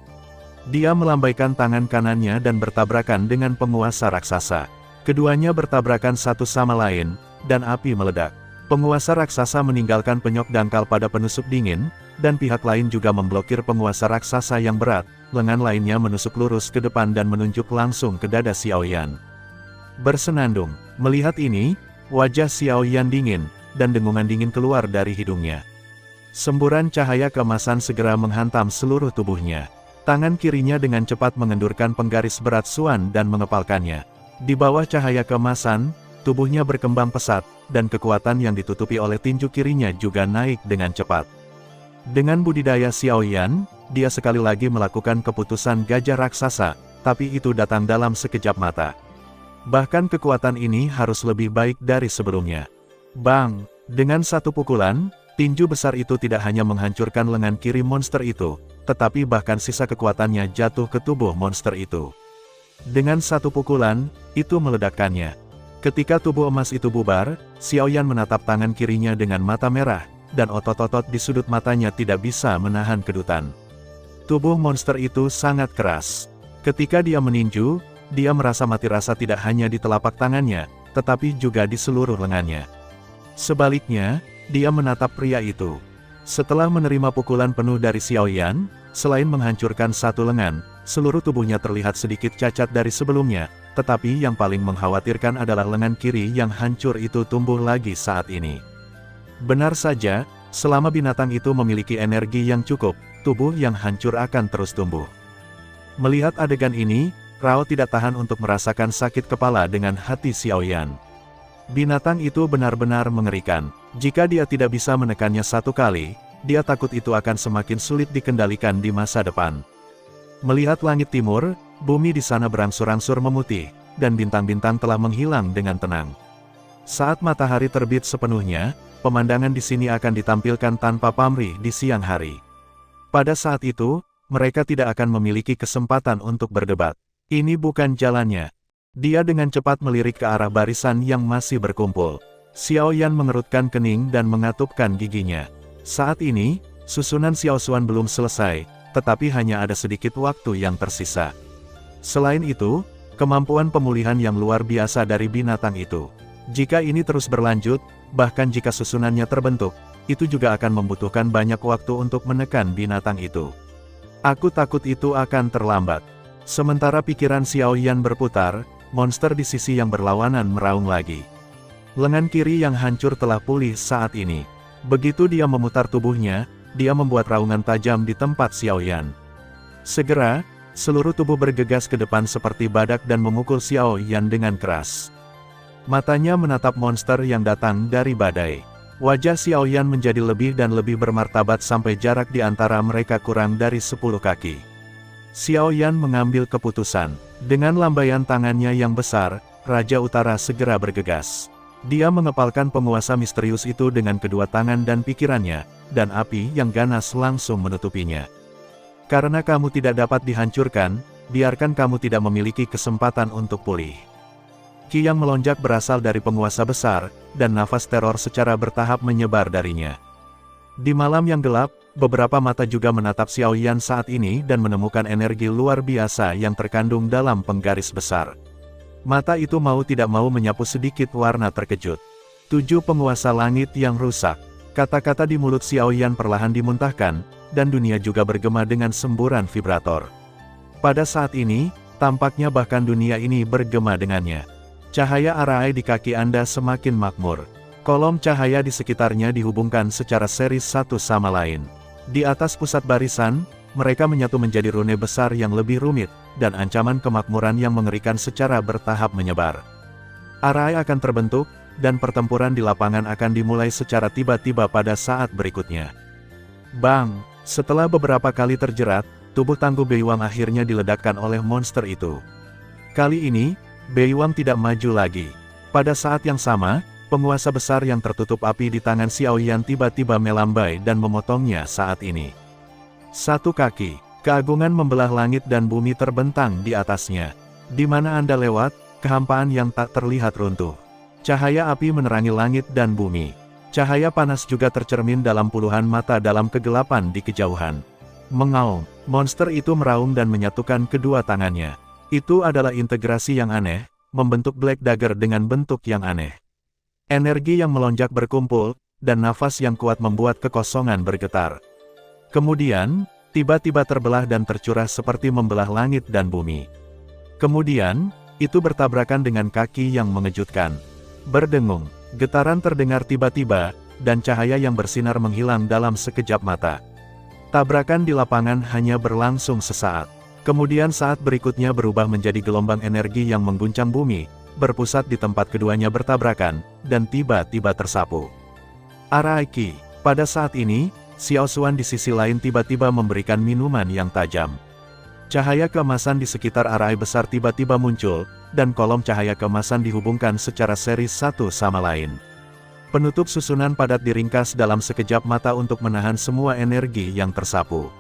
Dia melambaikan tangan kanannya dan bertabrakan dengan penguasa raksasa. Keduanya bertabrakan satu sama lain, dan api meledak. Penguasa raksasa meninggalkan penyok dangkal pada penusuk dingin, dan pihak lain juga memblokir penguasa raksasa yang berat. Lengan lainnya menusuk lurus ke depan dan menunjuk langsung ke dada Xiao Yan. Bersenandung, melihat ini, wajah Xiao Yan dingin, dan dengungan dingin keluar dari hidungnya. Semburan cahaya keemasan segera menghantam seluruh tubuhnya. Tangan kirinya dengan cepat mengendurkan penggaris berat Xuan dan mengepalkannya. Di bawah cahaya keemasan, tubuhnya berkembang pesat, dan kekuatan yang ditutupi oleh tinju kirinya juga naik dengan cepat. Dengan budidaya Xiao Yan, dia sekali lagi melakukan keputusan gajah raksasa, tapi itu datang dalam sekejap mata. Bahkan kekuatan ini harus lebih baik dari sebelumnya. Bang! Dengan satu pukulan, tinju besar itu tidak hanya menghancurkan lengan kiri monster itu, tetapi bahkan sisa kekuatannya jatuh ke tubuh monster itu. Dengan satu pukulan, itu meledakkannya. Ketika tubuh emas itu bubar, Xiao Yan menatap tangan kirinya dengan mata merah, dan otot-otot di sudut matanya tidak bisa menahan kedutan. Tubuh monster itu sangat keras. Ketika dia meninju, dia merasa mati rasa tidak hanya di telapak tangannya, tetapi juga di seluruh lengannya. Sebaliknya, dia menatap pria itu. Setelah menerima pukulan penuh dari Xiao Yan, selain menghancurkan satu lengan, seluruh tubuhnya terlihat sedikit cacat dari sebelumnya, tetapi yang paling mengkhawatirkan adalah lengan kiri yang hancur itu tumbuh lagi saat ini. Benar saja, selama binatang itu memiliki energi yang cukup, tubuh yang hancur akan terus tumbuh. Melihat adegan ini, Rao tidak tahan untuk merasakan sakit kepala dengan hati Xiao Yan. Binatang itu benar-benar mengerikan. Jika dia tidak bisa menekannya satu kali, dia takut itu akan semakin sulit dikendalikan di masa depan. Melihat langit timur, bumi di sana berangsur-angsur memutih, dan bintang-bintang telah menghilang dengan tenang. Saat matahari terbit sepenuhnya, pemandangan di sini akan ditampilkan tanpa pamrih di siang hari. Pada saat itu, mereka tidak akan memiliki kesempatan untuk berdebat. Ini bukan jalannya. Dia dengan cepat melirik ke arah barisan yang masih berkumpul. Xiao Yan mengerutkan kening dan mengatupkan giginya. Saat ini, susunan Xiao Xuan belum selesai, tetapi hanya ada sedikit waktu yang tersisa. Selain itu, kemampuan pemulihan yang luar biasa dari binatang itu. Jika ini terus berlanjut, bahkan jika susunannya terbentuk, itu juga akan membutuhkan banyak waktu untuk menekan binatang itu. Aku takut itu akan terlambat. Sementara pikiran Xiao Yan berputar, monster di sisi yang berlawanan meraung lagi. Lengan kiri yang hancur telah pulih saat ini. Begitu dia memutar tubuhnya, dia membuat raungan tajam di tempat Xiao Yan. Segera, seluruh tubuh bergegas ke depan seperti badak dan memukul Xiao Yan dengan keras. Matanya menatap monster yang datang dari badai. Wajah Xiao Yan menjadi lebih dan lebih bermartabat sampai jarak di antara mereka kurang dari 10 kaki. Xiao Yan mengambil keputusan. Dengan lambaian tangannya yang besar, Raja Utara segera bergegas. Dia mengepalkan penguasa misterius itu dengan kedua tangan dan pikirannya, dan api yang ganas langsung menutupinya. Karena kamu tidak dapat dihancurkan, biarkan kamu tidak memiliki kesempatan untuk pulih. Ki yang melonjak berasal dari penguasa besar, dan nafas teror secara bertahap menyebar darinya. Di malam yang gelap, beberapa mata juga menatap Xiao Yan saat ini dan menemukan energi luar biasa yang terkandung dalam penggaris besar. Mata itu mau tidak mau menyapu sedikit warna terkejut. 7 penguasa langit yang rusak. Kata-kata di mulut Xiao Yan perlahan dimuntahkan, dan dunia juga bergema dengan semburan vibrator. Pada saat ini, tampaknya bahkan dunia ini bergema dengannya. Cahaya arai di kaki Anda semakin makmur. Kolom cahaya di sekitarnya dihubungkan secara seri satu sama lain. Di atas pusat barisan, mereka menyatu menjadi rune besar yang lebih rumit, dan ancaman kemakmuran yang mengerikan secara bertahap menyebar. Arai akan terbentuk, dan pertempuran di lapangan akan dimulai secara tiba-tiba pada saat berikutnya. Bang! Setelah beberapa kali terjerat, tubuh tangguh Beiwang akhirnya diledakkan oleh monster itu. Kali ini, Beiwang tidak maju lagi. Pada saat yang sama, penguasa besar yang tertutup api di tangan Xiao Yan tiba-tiba melambai dan memotongnya saat ini. Satu kaki, Keagungan membelah langit dan bumi terbentang di atasnya. Di mana Anda lewat, kehampaan yang tak terlihat runtuh. Cahaya api menerangi langit dan bumi. Cahaya panas juga tercermin dalam puluhan mata dalam kegelapan di kejauhan. Mengaum, monster itu meraung dan menyatukan kedua tangannya. Itu adalah integrasi yang aneh, membentuk Black Dagger dengan bentuk yang aneh. Energi yang melonjak berkumpul, dan nafas yang kuat membuat kekosongan bergetar. Kemudian, tiba-tiba terbelah dan tercurah seperti membelah langit dan bumi. Kemudian, itu bertabrakan dengan kaki yang mengejutkan. Berdengung, getaran terdengar tiba-tiba, dan cahaya yang bersinar menghilang dalam sekejap mata. Tabrakan di lapangan hanya berlangsung sesaat. Kemudian saat berikutnya berubah menjadi gelombang energi yang mengguncang bumi, berpusat di tempat keduanya bertabrakan, dan tiba-tiba tersapu. Araiki, pada saat ini, Xiao Xuan di sisi lain tiba-tiba memberikan minuman yang tajam. Cahaya keemasan di sekitar Arai besar tiba-tiba muncul, dan kolom cahaya keemasan dihubungkan secara seri satu sama lain. Penutup susunan padat diringkas dalam sekejap mata untuk menahan semua energi yang tersapu.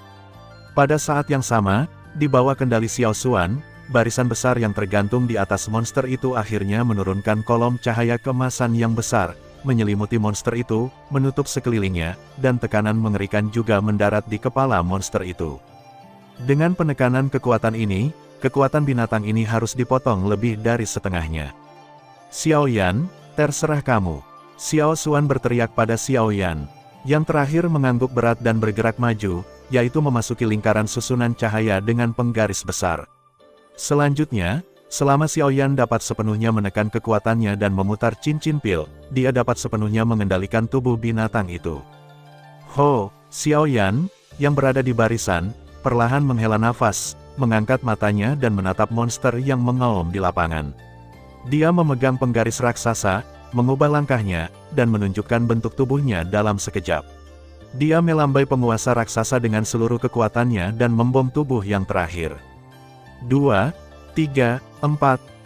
Pada saat yang sama, di bawah kendali Xiao Xuan, barisan besar yang tergantung di atas monster itu akhirnya menurunkan kolom cahaya keemasan yang besar, menyelimuti monster itu, menutup sekelilingnya, dan tekanan mengerikan juga mendarat di kepala monster itu. Dengan penekanan kekuatan ini, kekuatan binatang ini harus dipotong lebih dari setengahnya. Xiao Yan, terserah kamu. Xiao Xuan berteriak pada Xiao Yan. Yang terakhir mengangguk berat dan bergerak maju, yaitu memasuki lingkaran susunan cahaya dengan penggaris besar. Selanjutnya, selama Xiao Yan dapat sepenuhnya menekan kekuatannya dan memutar cincin pil, dia dapat sepenuhnya mengendalikan tubuh binatang itu. Ho, Xiao Yan, yang berada di barisan, perlahan menghela nafas, mengangkat matanya dan menatap monster yang mengaum di lapangan. Dia memegang penggaris raksasa, mengubah langkahnya, dan menunjukkan bentuk tubuhnya dalam sekejap. Dia melambai penguasa raksasa dengan seluruh kekuatannya dan membom tubuh yang terakhir. 2, 3, 4,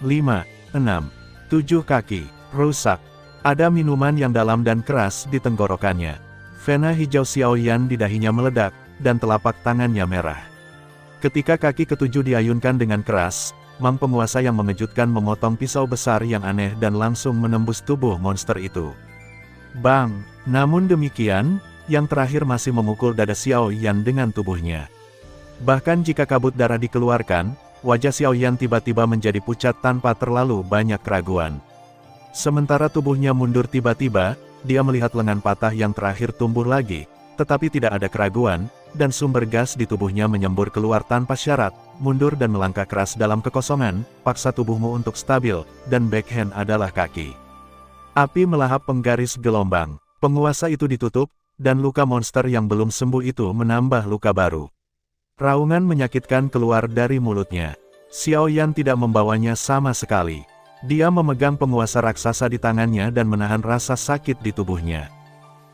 5, 6, 7 kaki, rusak. Ada minuman yang dalam dan keras di tenggorokannya. Vena hijau Xiao Yan di dahinya meledak, dan telapak tangannya merah. Ketika kaki ketujuh diayunkan dengan keras, Mang penguasa yang mengejutkan memotong pisau besar yang aneh dan langsung menembus tubuh monster itu. Bang! Namun demikian, yang terakhir masih memukul dada Xiao Yan dengan tubuhnya. Bahkan jika kabut darah dikeluarkan, wajah Xiao Yan tiba-tiba menjadi pucat tanpa terlalu banyak keraguan. Sementara tubuhnya mundur tiba-tiba, dia melihat lengan patah yang terakhir tumbuh lagi, tetapi tidak ada keraguan, dan sumber gas di tubuhnya menyembur keluar tanpa syarat, mundur dan melangkah keras dalam kekosongan, paksa tubuhmu untuk stabil, dan backhand adalah kaki. Api melahap penggaris gelombang. Penguasa itu ditutup, dan luka monster yang belum sembuh itu menambah luka baru. Raungan menyakitkan keluar dari mulutnya. Xiao Yan tidak membawanya sama sekali. Dia memegang penguasa raksasa di tangannya dan menahan rasa sakit di tubuhnya.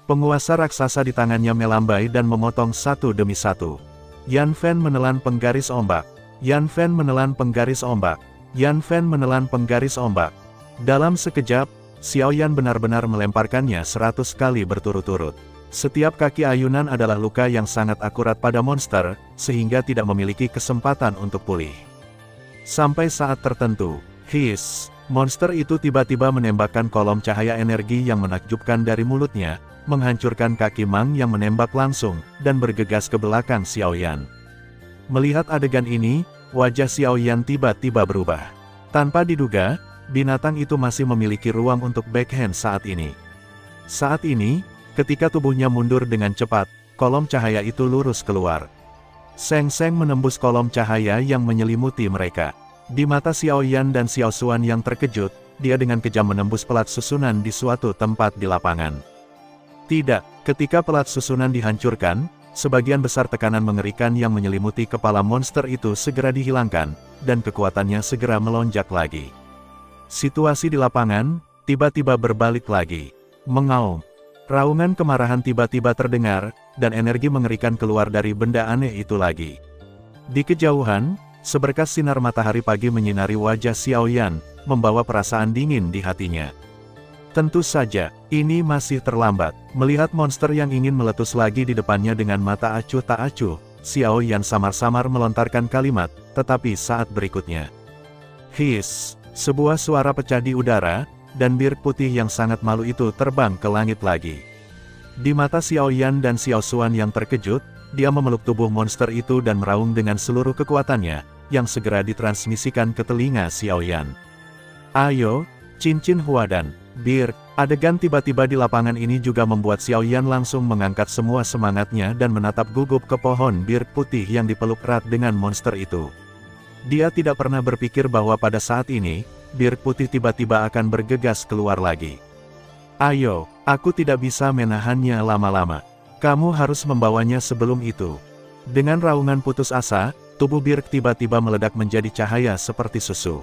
Penguasa raksasa di tangannya melambai dan memotong satu demi satu. Yan Fan menelan penggaris ombak. Yan Fan menelan penggaris ombak. Yan Fan menelan penggaris ombak. Dalam sekejap, Xiao Yan benar-benar melemparkannya 100 kali berturut-turut. Setiap kaki ayunan adalah luka yang sangat akurat pada monster, sehingga tidak memiliki kesempatan untuk pulih. Sampai saat tertentu, monster itu tiba-tiba menembakkan kolom cahaya energi yang menakjubkan dari mulutnya, menghancurkan kaki Mang yang menembak langsung, dan bergegas ke belakang Xiao Yan. Melihat adegan ini, wajah Xiao Yan tiba-tiba berubah. Tanpa diduga, binatang itu masih memiliki ruang untuk backhand saat ini. Saat ini, ketika tubuhnya mundur dengan cepat, kolom cahaya itu lurus keluar. Seng-seng menembus kolom cahaya yang menyelimuti mereka. Di mata Xiao Yan dan Xiao Xuan yang terkejut, dia dengan kejam menembus pelat susunan di suatu tempat di lapangan. Tidak, ketika pelat susunan dihancurkan, sebagian besar tekanan mengerikan yang menyelimuti kepala monster itu segera dihilangkan, dan kekuatannya segera melonjak lagi. Situasi di lapangan, tiba-tiba berbalik lagi. Mengaum. Raungan kemarahan tiba-tiba terdengar, dan energi mengerikan keluar dari benda aneh itu lagi. Di kejauhan, seberkas sinar matahari pagi menyinari wajah Xiao Yan, membawa perasaan dingin di hatinya. Tentu saja, ini masih terlambat. Melihat monster yang ingin meletus lagi di depannya dengan mata acuh tak acuh, Xiao Yan samar-samar melontarkan kalimat, tetapi saat berikutnya. Hiss, sebuah suara pecah di udara, dan bir putih yang sangat malu itu terbang ke langit lagi. Di mata Xiao Yan dan Xiao Xuan yang terkejut, dia memeluk tubuh monster itu dan meraung dengan seluruh kekuatannya, yang segera ditransmisikan ke telinga Xiao Yan. Ayo, cincin Huadan, bir. Adegan tiba-tiba di lapangan ini juga membuat Xiao Yan langsung mengangkat semua semangatnya dan menatap gugup ke pohon bir putih yang dipeluk erat dengan monster itu. Dia tidak pernah berpikir bahwa pada saat ini, bir putih tiba-tiba akan bergegas keluar lagi. Ayo, aku tidak bisa menahannya lama-lama. Kamu harus membawanya sebelum itu. Dengan raungan putus asa, tubuh bir tiba-tiba meledak menjadi cahaya seperti susu.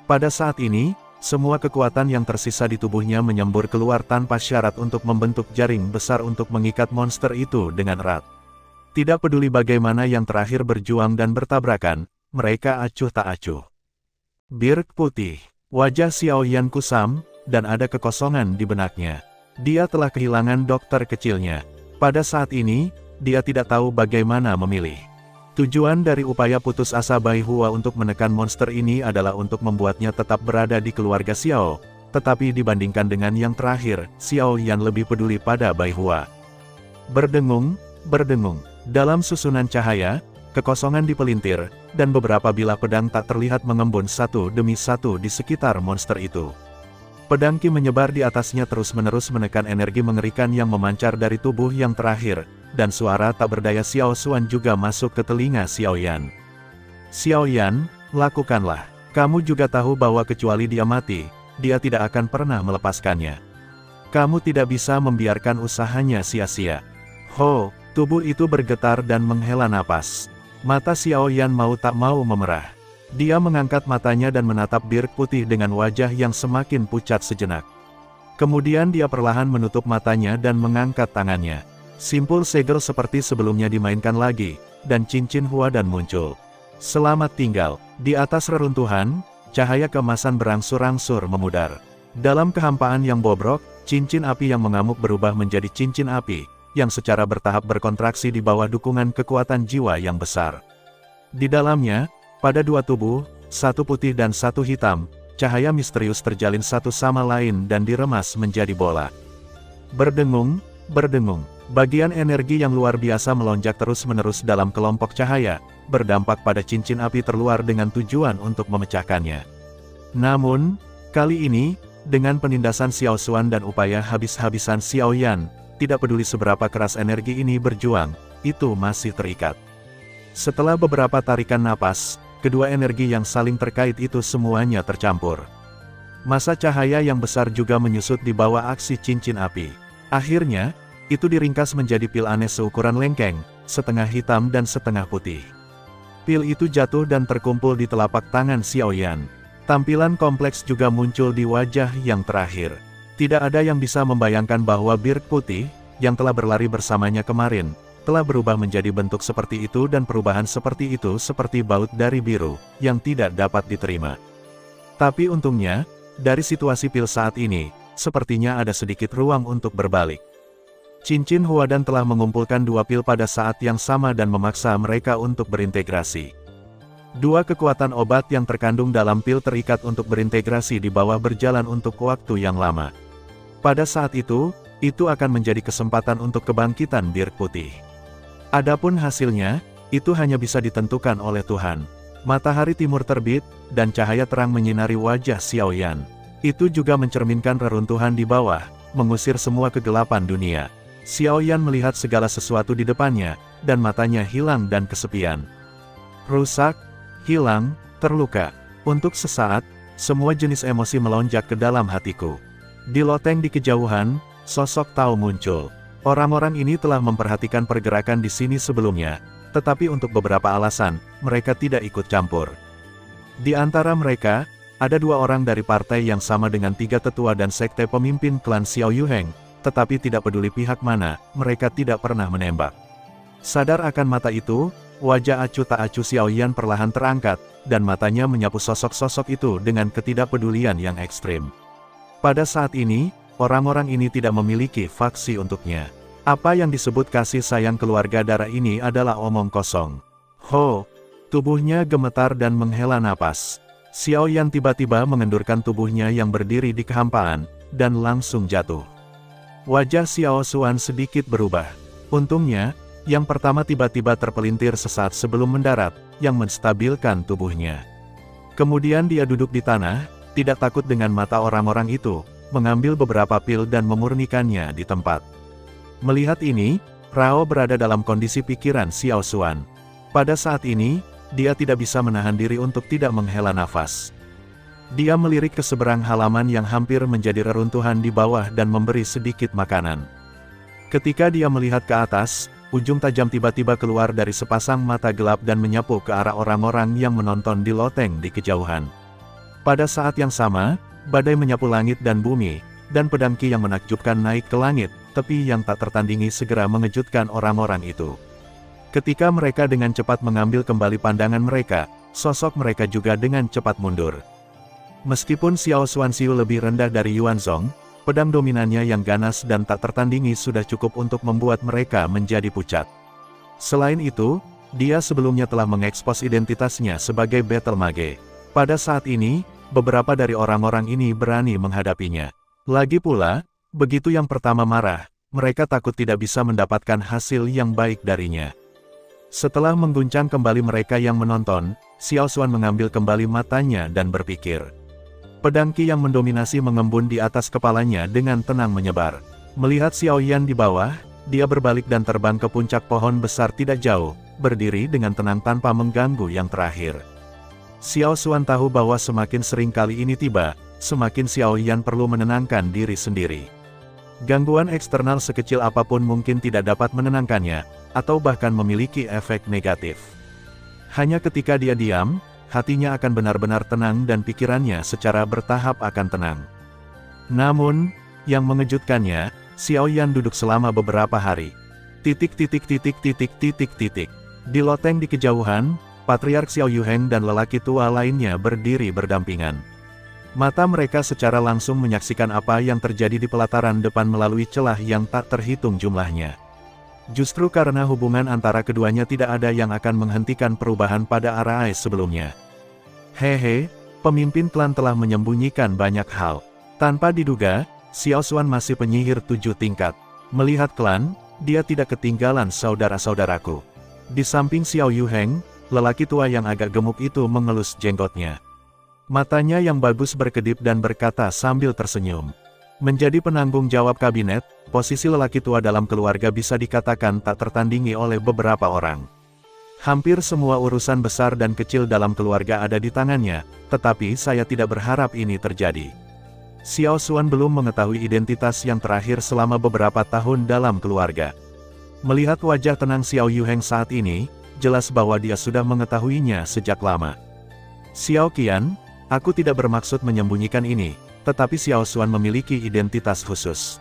Pada saat ini, semua kekuatan yang tersisa di tubuhnya menyembur keluar tanpa syarat untuk membentuk jaring besar untuk mengikat monster itu dengan erat. Tidak peduli bagaimana yang terakhir berjuang dan bertabrakan, mereka acuh tak acuh. Bir putih, wajah Xiao Yan kusam, dan ada kekosongan di benaknya. Dia telah kehilangan dokter kecilnya. Pada saat ini, dia tidak tahu bagaimana memilih. Tujuan dari upaya putus asa Bai Hua untuk menekan monster ini adalah untuk membuatnya tetap berada di keluarga Xiao, tetapi dibandingkan dengan yang terakhir, Xiao Yan lebih peduli pada Bai Hua. Berdengung, berdengung, dalam susunan cahaya, kekosongan dipelintir, dan beberapa bilah pedang tak terlihat mengembun satu demi satu di sekitar monster itu. Pedang Qi menyebar di atasnya terus-menerus menekan energi mengerikan yang memancar dari tubuh yang terakhir, dan suara tak berdaya Xiao Xuan juga masuk ke telinga Xiao Yan. Xiao Yan, lakukanlah. Kamu juga tahu bahwa kecuali dia mati, dia tidak akan pernah melepaskannya. Kamu tidak bisa membiarkan usahanya sia-sia. Ho, tubuh itu bergetar dan menghela napas. Mata Xiao Yan mau tak mau memerah. Dia mengangkat matanya dan menatap bir putih dengan wajah yang semakin pucat sejenak. Kemudian dia perlahan menutup matanya dan mengangkat tangannya. Simpul segel seperti sebelumnya dimainkan lagi, dan cincin Huadan muncul. Selamat tinggal. Di atas reruntuhan, cahaya keemasan berangsur-angsur memudar. Dalam kehampaan yang bobrok, cincin api yang mengamuk berubah menjadi cincin api, yang secara bertahap berkontraksi di bawah dukungan kekuatan jiwa yang besar. Di dalamnya, pada dua tubuh, satu putih dan satu hitam, cahaya misterius terjalin satu sama lain dan diremas menjadi bola. Berdengung, berdengung. Bagian energi yang luar biasa melonjak terus-menerus dalam kelompok cahaya, berdampak pada cincin api terluar dengan tujuan untuk memecahkannya. Namun, kali ini, dengan penindasan Xiao Xuan dan upaya habis-habisan Xiao Yan, tidak peduli seberapa keras energi ini berjuang, itu masih terikat. Setelah beberapa tarikan napas, kedua energi yang saling terkait itu semuanya tercampur. Massa cahaya yang besar juga menyusut di bawah aksi cincin api. Akhirnya, itu diringkas menjadi pil aneh seukuran lengkeng, setengah hitam dan setengah putih. Pil itu jatuh dan terkumpul di telapak tangan Xiao Yan. Tampilan kompleks juga muncul di wajah yang terakhir. Tidak ada yang bisa membayangkan bahwa bir putih, yang telah berlari bersamanya kemarin, telah berubah menjadi bentuk seperti itu dan perubahan seperti itu seperti baut dari biru, yang tidak dapat diterima. Tapi untungnya, dari situasi pil saat ini, sepertinya ada sedikit ruang untuk berbalik. Cincin Huadan telah mengumpulkan dua pil pada saat yang sama dan memaksa mereka untuk berintegrasi. Dua kekuatan obat yang terkandung dalam pil terikat untuk berintegrasi di bawah berjalan untuk waktu yang lama. Pada saat itu akan menjadi kesempatan untuk kebangkitan bir putih. Adapun hasilnya, itu hanya bisa ditentukan oleh Tuhan. Matahari timur terbit, dan cahaya terang menyinari wajah Xiao Yan. Itu juga mencerminkan reruntuhan di bawah, mengusir semua kegelapan dunia. Xiao Yan melihat segala sesuatu di depannya, dan matanya hilang dan kesepian. Rusak, hilang, terluka. Untuk sesaat, semua jenis emosi melonjak ke dalam hatiku. Di loteng di kejauhan, sosok Tao muncul. Orang-orang ini telah memperhatikan pergerakan di sini sebelumnya, tetapi untuk beberapa alasan, mereka tidak ikut campur. Di antara mereka, ada dua orang dari partai yang sama dengan tiga tetua dan sekte pemimpin klan Xiao Yuheng, tetapi tidak peduli pihak mana, mereka tidak pernah menembak. Sadar akan mata itu, wajah acuh tak acuh Xiao Yan perlahan terangkat, dan matanya menyapu sosok-sosok itu dengan ketidakpedulian yang ekstrim. Pada saat ini, orang-orang ini tidak memiliki faksi untuknya. Apa yang disebut kasih sayang keluarga darah ini adalah omong kosong. Ho! Tubuhnya gemetar dan menghela napas. Xiao Yan tiba-tiba mengendurkan tubuhnya yang berdiri di kehampaan, dan langsung jatuh. Wajah Xiao Xuan sedikit berubah. Untungnya, yang pertama tiba-tiba terpelintir sesaat sebelum mendarat, yang menstabilkan tubuhnya. Kemudian dia duduk di tanah, tidak takut dengan mata orang-orang itu, mengambil beberapa pil dan memurnikannya di tempat. Melihat ini, Rao berada dalam kondisi pikiran Xiao Xuan. Pada saat ini, dia tidak bisa menahan diri untuk tidak menghela nafas. Dia melirik ke seberang halaman yang hampir menjadi reruntuhan di bawah dan memberi sedikit makanan. Ketika dia melihat ke atas, ujung tajam tiba-tiba keluar dari sepasang mata gelap dan menyapu ke arah orang-orang yang menonton di loteng di kejauhan. Pada saat yang sama, badai menyapu langit dan bumi, dan pedang Qi yang menakjubkan naik ke langit, tepi yang tak tertandingi segera mengejutkan orang-orang itu. Ketika mereka dengan cepat mengambil kembali pandangan mereka, sosok mereka juga dengan cepat mundur. Meskipun Xiao Xuanxiu lebih rendah dari Yuanzong, pedang dominannya yang ganas dan tak tertandingi sudah cukup untuk membuat mereka menjadi pucat. Selain itu, dia sebelumnya telah mengekspos identitasnya sebagai Battle Mage. Pada saat ini, beberapa dari orang-orang ini berani menghadapinya. Lagi pula, begitu yang pertama marah, mereka takut tidak bisa mendapatkan hasil yang baik darinya. Setelah mengguncang kembali mereka yang menonton, Xiao Xuan mengambil kembali matanya dan berpikir. Pedang Qi yang mendominasi mengembun di atas kepalanya dengan tenang menyebar. Melihat Xiao Yan di bawah, dia berbalik dan terbang ke puncak pohon besar tidak jauh, berdiri dengan tenang tanpa mengganggu yang terakhir. Xiao Xuan tahu bahwa semakin sering kali ini tiba, semakin Xiao Yan perlu menenangkan diri sendiri. Gangguan eksternal sekecil apapun mungkin tidak dapat menenangkannya, atau bahkan memiliki efek negatif. Hanya ketika dia diam, hatinya akan benar-benar tenang dan pikirannya secara bertahap akan tenang. Namun, yang mengejutkannya, Xiao Yan duduk selama beberapa hari. Di loteng di kejauhan, Patriark Xiao Yuheng dan lelaki tua lainnya berdiri berdampingan. Mata mereka secara langsung menyaksikan apa yang terjadi di pelataran depan melalui celah yang tak terhitung jumlahnya. Justru karena hubungan antara keduanya tidak ada yang akan menghentikan perubahan pada Arai sebelumnya. Hehe, pemimpin klan telah menyembunyikan banyak hal. Tanpa diduga, Xiao Xuan masih penyihir 7 tingkat. Melihat klan, dia tidak ketinggalan saudara-saudaraku. Di samping Xiao Yuheng, lelaki tua yang agak gemuk itu mengelus jenggotnya. Matanya yang bagus berkedip dan berkata sambil tersenyum. Menjadi penanggung jawab kabinet, posisi lelaki tua dalam keluarga bisa dikatakan tak tertandingi oleh beberapa orang. Hampir semua urusan besar dan kecil dalam keluarga ada di tangannya, tetapi saya tidak berharap ini terjadi. Xiao Xuan belum mengetahui identitas yang terakhir selama beberapa tahun dalam keluarga. Melihat wajah tenang Xiao Yuheng saat ini, jelas bahwa dia sudah mengetahuinya sejak lama. Xiao Qian, aku tidak bermaksud menyembunyikan ini, tetapi Xiao Xuan memiliki identitas khusus.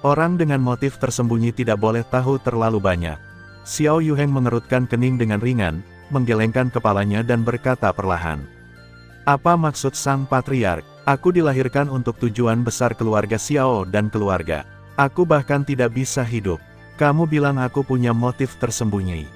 Orang dengan motif tersembunyi tidak boleh tahu terlalu banyak. Xiao Yuheng mengerutkan kening dengan ringan, menggelengkan kepalanya dan berkata perlahan. Apa maksud sang patriark? Aku dilahirkan untuk tujuan besar keluarga Xiao dan keluarga. Aku bahkan tidak bisa hidup. Kamu bilang aku punya motif tersembunyi.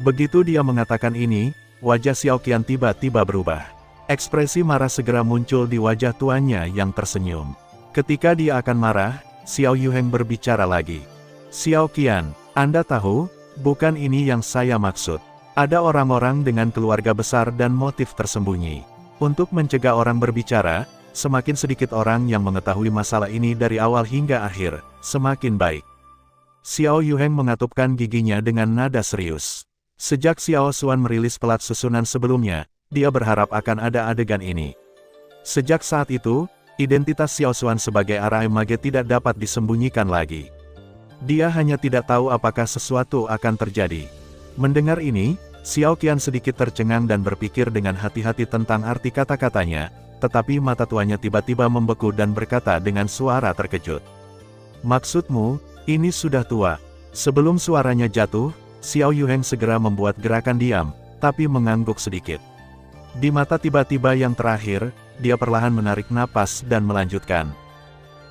Begitu dia mengatakan ini, wajah Xiao Qian tiba-tiba berubah. Ekspresi marah segera muncul di wajah tuannya yang tersenyum. Ketika dia akan marah, Xiao Yuheng berbicara lagi. Xiao Qian, Anda tahu, bukan ini yang saya maksud. Ada orang-orang dengan keluarga besar dan motif tersembunyi. Untuk mencegah orang berbicara, semakin sedikit orang yang mengetahui masalah ini dari awal hingga akhir, semakin baik. Xiao Yuheng mengatupkan giginya dengan nada serius. Sejak Xiao Xuan merilis pelat susunan sebelumnya, dia berharap akan ada adegan ini. Sejak saat itu, identitas Xiao Xuan sebagai Arai Mage tidak dapat disembunyikan lagi. Dia hanya tidak tahu apakah sesuatu akan terjadi. Mendengar ini, Xiao Qian sedikit tercengang dan berpikir dengan hati-hati tentang arti kata-katanya, tetapi mata tuanya tiba-tiba membeku dan berkata dengan suara terkejut. Maksudmu, ini sudah tua. Sebelum suaranya jatuh, Xiao Yuheng segera membuat gerakan diam, tapi mengangguk sedikit. Di mata tiba-tiba yang terakhir, dia perlahan menarik napas dan melanjutkan.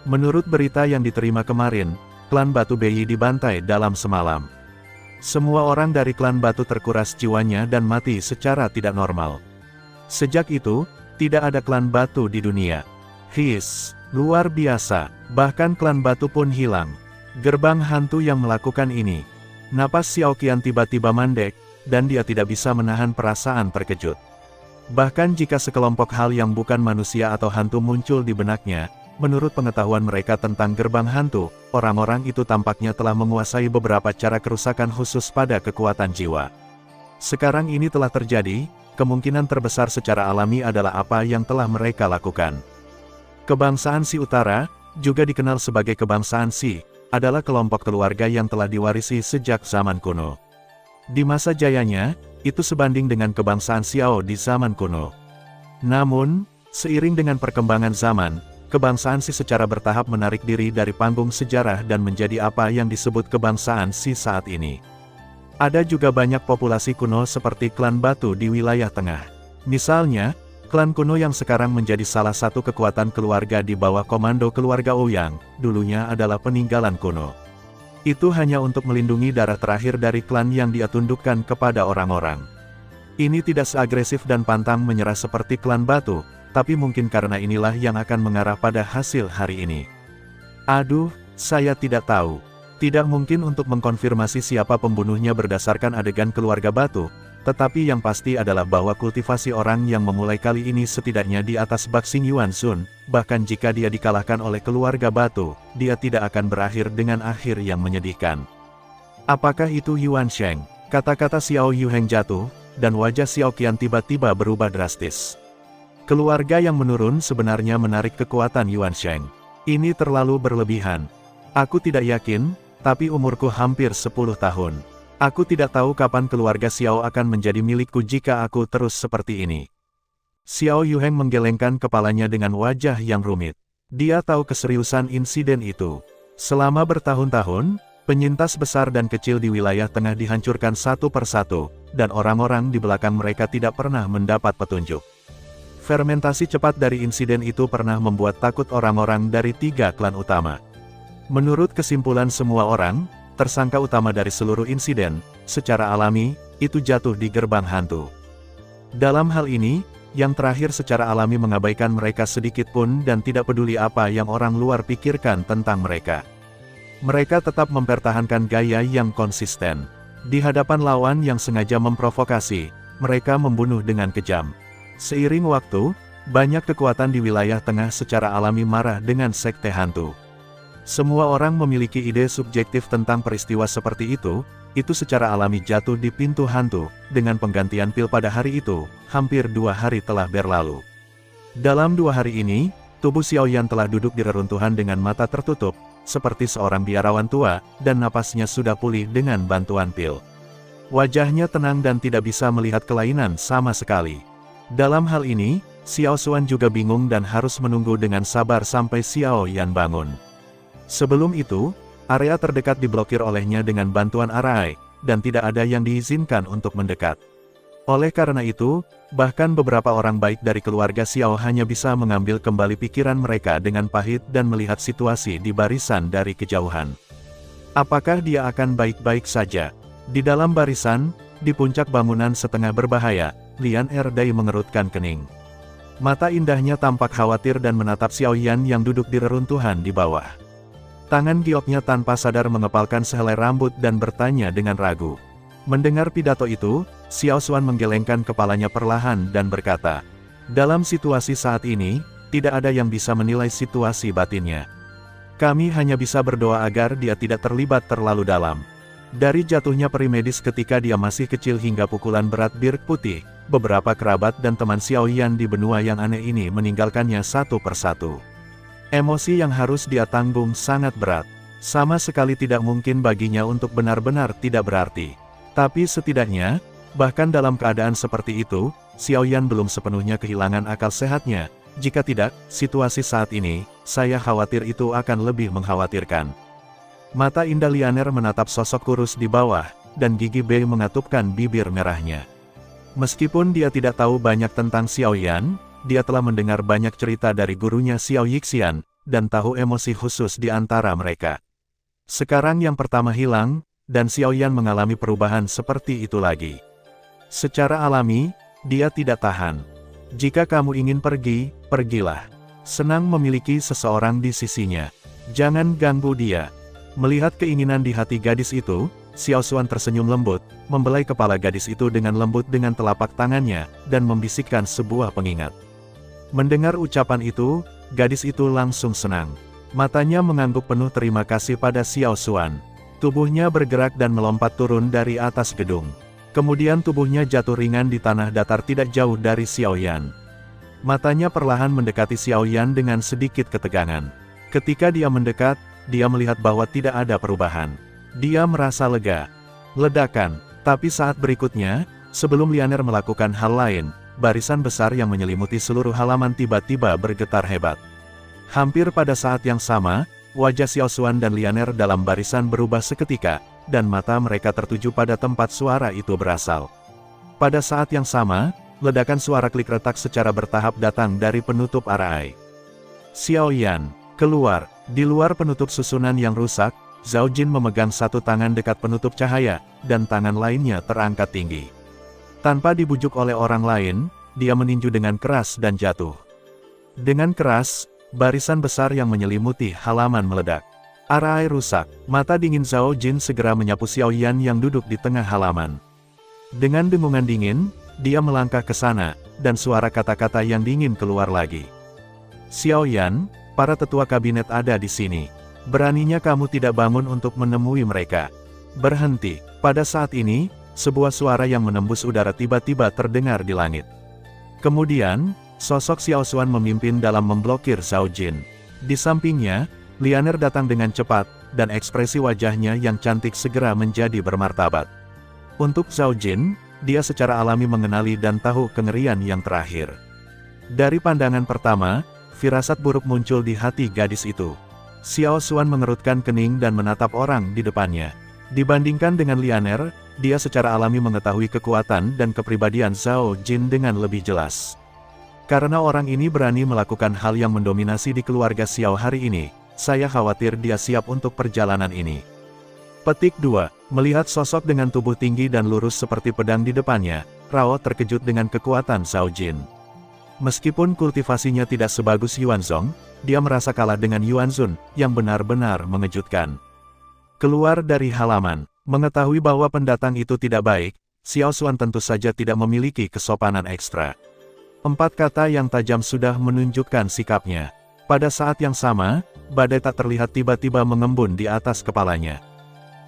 Menurut berita yang diterima kemarin, klan Batu Beiyi dibantai dalam semalam. Semua orang dari klan Batu terkuras jiwanya dan mati secara tidak normal. Sejak itu, tidak ada klan Batu di dunia. Luar biasa, bahkan klan Batu pun hilang. Gerbang hantu yang melakukan ini. Napas Xiao Qian tiba-tiba mandek, dan dia tidak bisa menahan perasaan terkejut. Bahkan jika sekelompok hal yang bukan manusia atau hantu muncul di benaknya, menurut pengetahuan mereka tentang gerbang hantu, orang-orang itu tampaknya telah menguasai beberapa cara kerusakan khusus pada kekuatan jiwa. Sekarang ini telah terjadi, kemungkinan terbesar secara alami adalah apa yang telah mereka lakukan. Kebangsaan Si Utara, juga dikenal sebagai kebangsaan Si, adalah kelompok keluarga yang telah diwarisi sejak zaman kuno. Di masa jayanya, itu sebanding dengan kebangsaan Xiao di zaman kuno. Namun, seiring dengan perkembangan zaman, kebangsaan Si secara bertahap menarik diri dari panggung sejarah dan menjadi apa yang disebut kebangsaan Si saat ini. Ada juga banyak populasi kuno seperti klan Batu di wilayah tengah. Misalnya, klan kuno yang sekarang menjadi salah satu kekuatan keluarga di bawah komando keluarga Ouyang, dulunya adalah peninggalan kuno. Itu hanya untuk melindungi darah terakhir dari klan yang dia tundukkan kepada orang-orang. Ini tidak seagresif dan pantang menyerah seperti klan Batu, tapi mungkin karena inilah yang akan mengarah pada hasil hari ini. Aduh, saya tidak tahu. Tidak mungkin untuk mengkonfirmasi siapa pembunuhnya berdasarkan adegan keluarga Batu, tetapi yang pasti adalah bahwa kultivasi orang yang memulai kali ini setidaknya di atas Baxing Yuan Sun, bahkan jika dia dikalahkan oleh keluarga Batu, dia tidak akan berakhir dengan akhir yang menyedihkan. Apakah itu Yuan Sheng? Kata-kata Xiao Yuheng jatuh, dan wajah Xiao Qian tiba-tiba berubah drastis. Keluarga yang menurun sebenarnya menarik kekuatan Yuan Sheng. Ini terlalu berlebihan. Aku tidak yakin, tapi umurku hampir 10 tahun. Aku tidak tahu kapan keluarga Xiao akan menjadi milikku jika aku terus seperti ini. Xiao Yuheng menggelengkan kepalanya dengan wajah yang rumit. Dia tahu keseriusan insiden itu. Selama bertahun-tahun, penyintas besar dan kecil di wilayah tengah dihancurkan satu persatu, dan orang-orang di belakang mereka tidak pernah mendapat petunjuk. Fermentasi cepat dari insiden itu pernah membuat takut orang-orang dari 3 klan utama. Menurut kesimpulan semua orang, tersangka utama dari seluruh insiden, secara alami, itu jatuh di gerbang hantu. Dalam hal ini, yang terakhir secara alami mengabaikan mereka sedikit pun dan tidak peduli apa yang orang luar pikirkan tentang mereka. Mereka tetap mempertahankan gaya yang konsisten. Di hadapan lawan yang sengaja memprovokasi, mereka membunuh dengan kejam. Seiring waktu, banyak kekuatan di wilayah tengah secara alami marah dengan sekte hantu. Semua orang memiliki ide subjektif tentang peristiwa seperti itu secara alami jatuh di pintu hantu. Dengan penggantian pil pada hari itu, hampir 2 hari telah berlalu. Dalam 2 hari ini, tubuh Xiaoyan telah duduk di reruntuhan dengan mata tertutup, seperti seorang biarawan tua, dan napasnya sudah pulih dengan bantuan pil. Wajahnya tenang dan tidak bisa melihat kelainan sama sekali. Dalam hal ini, Xiao Xuan juga bingung dan harus menunggu dengan sabar sampai Xiaoyan bangun. Sebelum itu, area terdekat diblokir olehnya dengan bantuan arai, dan tidak ada yang diizinkan untuk mendekat. Oleh karena itu, bahkan beberapa orang baik dari keluarga Xiao hanya bisa mengambil kembali pikiran mereka dengan pahit dan melihat situasi di barisan dari kejauhan. Apakah dia akan baik-baik saja? Di dalam barisan, di puncak bangunan setengah berbahaya, Lian Erdai mengerutkan kening. Mata indahnya tampak khawatir dan menatap Xiaoyan yang duduk di reruntuhan di bawah. Tangan gioknya tanpa sadar mengepalkan sehelai rambut dan bertanya dengan ragu. Mendengar pidato itu, Xiao Xuan menggelengkan kepalanya perlahan dan berkata, "Dalam situasi saat ini, tidak ada yang bisa menilai situasi batinnya. Kami hanya bisa berdoa agar dia tidak terlibat terlalu dalam." Dari jatuhnya peri medis ketika dia masih kecil hingga pukulan berat bir putih, beberapa kerabat dan teman Xiaoyan di benua yang aneh ini meninggalkannya satu persatu. Emosi yang harus dia tanggung sangat berat. Sama sekali tidak mungkin baginya untuk benar-benar tidak berarti. Tapi setidaknya, bahkan dalam keadaan seperti itu, Xiaoyan belum sepenuhnya kehilangan akal sehatnya. Jika tidak, situasi saat ini, saya khawatir itu akan lebih mengkhawatirkan. Mata indah Lianer menatap sosok kurus di bawah, dan gigi Bei mengatupkan bibir merahnya. Meskipun dia tidak tahu banyak tentang Xiaoyan, dia telah mendengar banyak cerita dari gurunya Xiao Yixian, dan tahu emosi khusus di antara mereka. Sekarang yang pertama hilang, dan Xiaoyan mengalami perubahan seperti itu lagi. Secara alami, dia tidak tahan. Jika kamu ingin pergi, pergilah. Senang memiliki seseorang di sisinya. Jangan ganggu dia. Melihat keinginan di hati gadis itu, Xiao Xuan tersenyum lembut, membelai kepala gadis itu dengan lembut dengan telapak tangannya, dan membisikkan sebuah pengingat. Mendengar ucapan itu, gadis itu langsung senang. Matanya mengangguk penuh terima kasih pada Xiao Xuan. Tubuhnya bergerak dan melompat turun dari atas gedung. Kemudian tubuhnya jatuh ringan di tanah datar tidak jauh dari Xiaoyan. Matanya perlahan mendekati Xiaoyan dengan sedikit ketegangan. Ketika dia mendekat, dia melihat bahwa tidak ada perubahan. Dia merasa lega. Ledakan. Tapi saat berikutnya, sebelum Lianer melakukan hal lain, barisan besar yang menyelimuti seluruh halaman tiba-tiba bergetar hebat. Hampir pada saat yang sama, wajah Xiao Xuan dan Lianer dalam barisan berubah seketika, dan mata mereka tertuju pada tempat suara itu berasal. Pada saat yang sama, ledakan suara klik retak secara bertahap datang dari penutup arai. Xiaoyan, keluar. Di luar penutup susunan yang rusak, Zhao Jin memegang satu tangan dekat penutup cahaya, dan tangan lainnya terangkat tinggi. Tanpa dibujuk oleh orang lain, dia meninju dengan keras dan jatuh. Dengan keras, barisan besar yang menyelimuti halaman meledak. Arai rusak. Mata dingin Zhao Jin segera menyapu Xiaoyan yang duduk di tengah halaman. Dengan dengungan dingin, dia melangkah ke sana, dan suara kata-kata yang dingin keluar lagi. Xiaoyan, para tetua kabinet ada di sini. Beraninya kamu tidak bangun untuk menemui mereka. Berhenti. Pada saat ini, sebuah suara yang menembus udara tiba-tiba terdengar di langit. Kemudian, sosok Xiao Xuan memimpin dalam memblokir Zhao Jin. Di sampingnya, Lianer datang dengan cepat, dan ekspresi wajahnya yang cantik segera menjadi bermartabat. Untuk Zhao Jin, dia secara alami mengenali dan tahu kengerian yang terakhir. Dari pandangan pertama, firasat buruk muncul di hati gadis itu. Xiao Xuan mengerutkan kening dan menatap orang di depannya. Dibandingkan dengan Lianer, dia secara alami mengetahui kekuatan dan kepribadian Zhao Jin dengan lebih jelas. Karena orang ini berani melakukan hal yang mendominasi di keluarga Xiao hari ini, saya khawatir dia siap untuk perjalanan ini. Petik 2. Melihat sosok dengan tubuh tinggi dan lurus seperti pedang di depannya, Rao terkejut dengan kekuatan Zhao Jin. Meskipun kultivasinya tidak sebagus Yuanzong, dia merasa kalah dengan Yuanzun, yang benar-benar mengejutkan. Keluar dari halaman, mengetahui bahwa pendatang itu tidak baik, Xiao Xuan tentu saja tidak memiliki kesopanan ekstra. 4 kata yang tajam sudah menunjukkan sikapnya. Pada saat yang sama, badai tak terlihat tiba-tiba mengembun di atas kepalanya.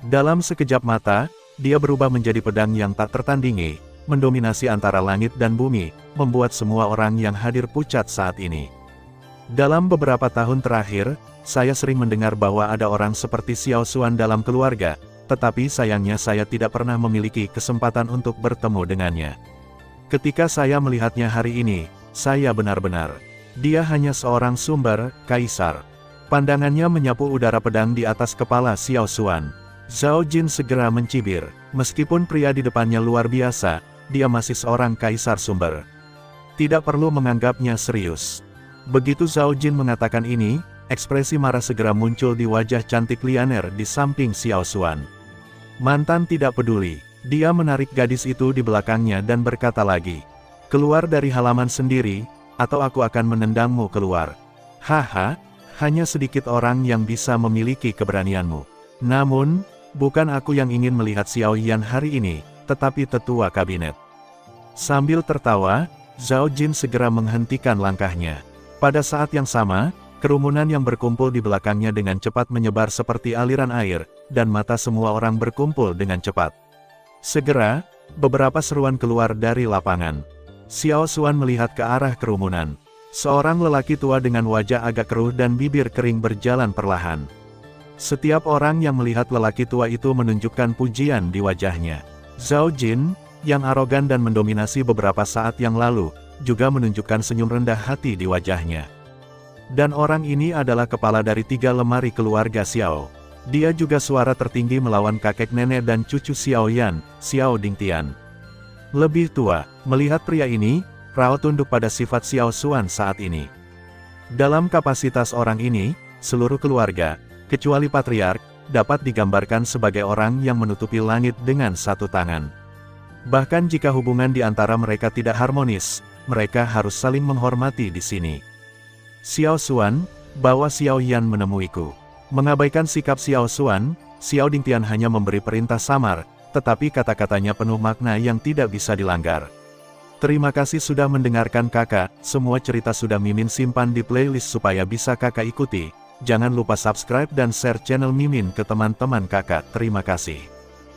Dalam sekejap mata, dia berubah menjadi pedang yang tak tertandingi, mendominasi antara langit dan bumi, membuat semua orang yang hadir pucat saat ini. Dalam beberapa tahun terakhir, saya sering mendengar bahwa ada orang seperti Xiao Xuan dalam keluarga, tetapi sayangnya saya tidak pernah memiliki kesempatan untuk bertemu dengannya. Ketika saya melihatnya hari ini, saya benar-benar. Dia hanya seorang sumber, kaisar. Pandangannya menyapu udara pedang di atas kepala Xiao Xuan. Zhao Jin segera mencibir. Meskipun pria di depannya luar biasa, dia masih seorang kaisar sumber. Tidak perlu menganggapnya serius. Begitu Zhao Jin mengatakan ini, ekspresi marah segera muncul di wajah cantik Lianer di samping Xiao Xuan. Mantan tidak peduli. Dia menarik gadis itu di belakangnya dan berkata lagi, "Keluar dari halaman sendiri, atau aku akan menendangmu keluar." Haha, hanya sedikit orang yang bisa memiliki keberanianmu. Namun, bukan aku yang ingin melihat Xiaoyan hari ini, tetapi tetua kabinet. Sambil tertawa, Zhao Jin segera menghentikan langkahnya. Pada saat yang sama, kerumunan yang berkumpul di belakangnya dengan cepat menyebar seperti aliran air, dan mata semua orang berkumpul dengan cepat. Segera, beberapa seruan keluar dari lapangan. Xiao Xuan melihat ke arah kerumunan. Seorang lelaki tua dengan wajah agak keruh dan bibir kering berjalan perlahan. Setiap orang yang melihat lelaki tua itu menunjukkan pujian di wajahnya. Zhao Jin, yang arogan dan mendominasi beberapa saat yang lalu, juga menunjukkan senyum rendah hati di wajahnya. Dan orang ini adalah kepala dari 3 lemari keluarga Xiao. Dia juga suara tertinggi melawan kakek nenek dan cucu Xiaoyan, Xiao Dingtian. Lebih tua, melihat pria ini, Rao tunduk pada sifat Xiao Xuan saat ini. Dalam kapasitas orang ini, seluruh keluarga, kecuali patriark, dapat digambarkan sebagai orang yang menutupi langit dengan satu tangan. Bahkan jika hubungan di antara mereka tidak harmonis, mereka harus saling menghormati di sini. Xiao Xuan, bawa Xiao Yan menemuiku. Mengabaikan sikap Xiao Xuan, Xiao Dingtian hanya memberi perintah samar, tetapi kata-katanya penuh makna yang tidak bisa dilanggar. Terima kasih sudah mendengarkan kakak, semua cerita sudah Mimin simpan di playlist supaya bisa kakak ikuti. Jangan lupa subscribe dan share channel Mimin ke teman-teman kakak. Terima kasih.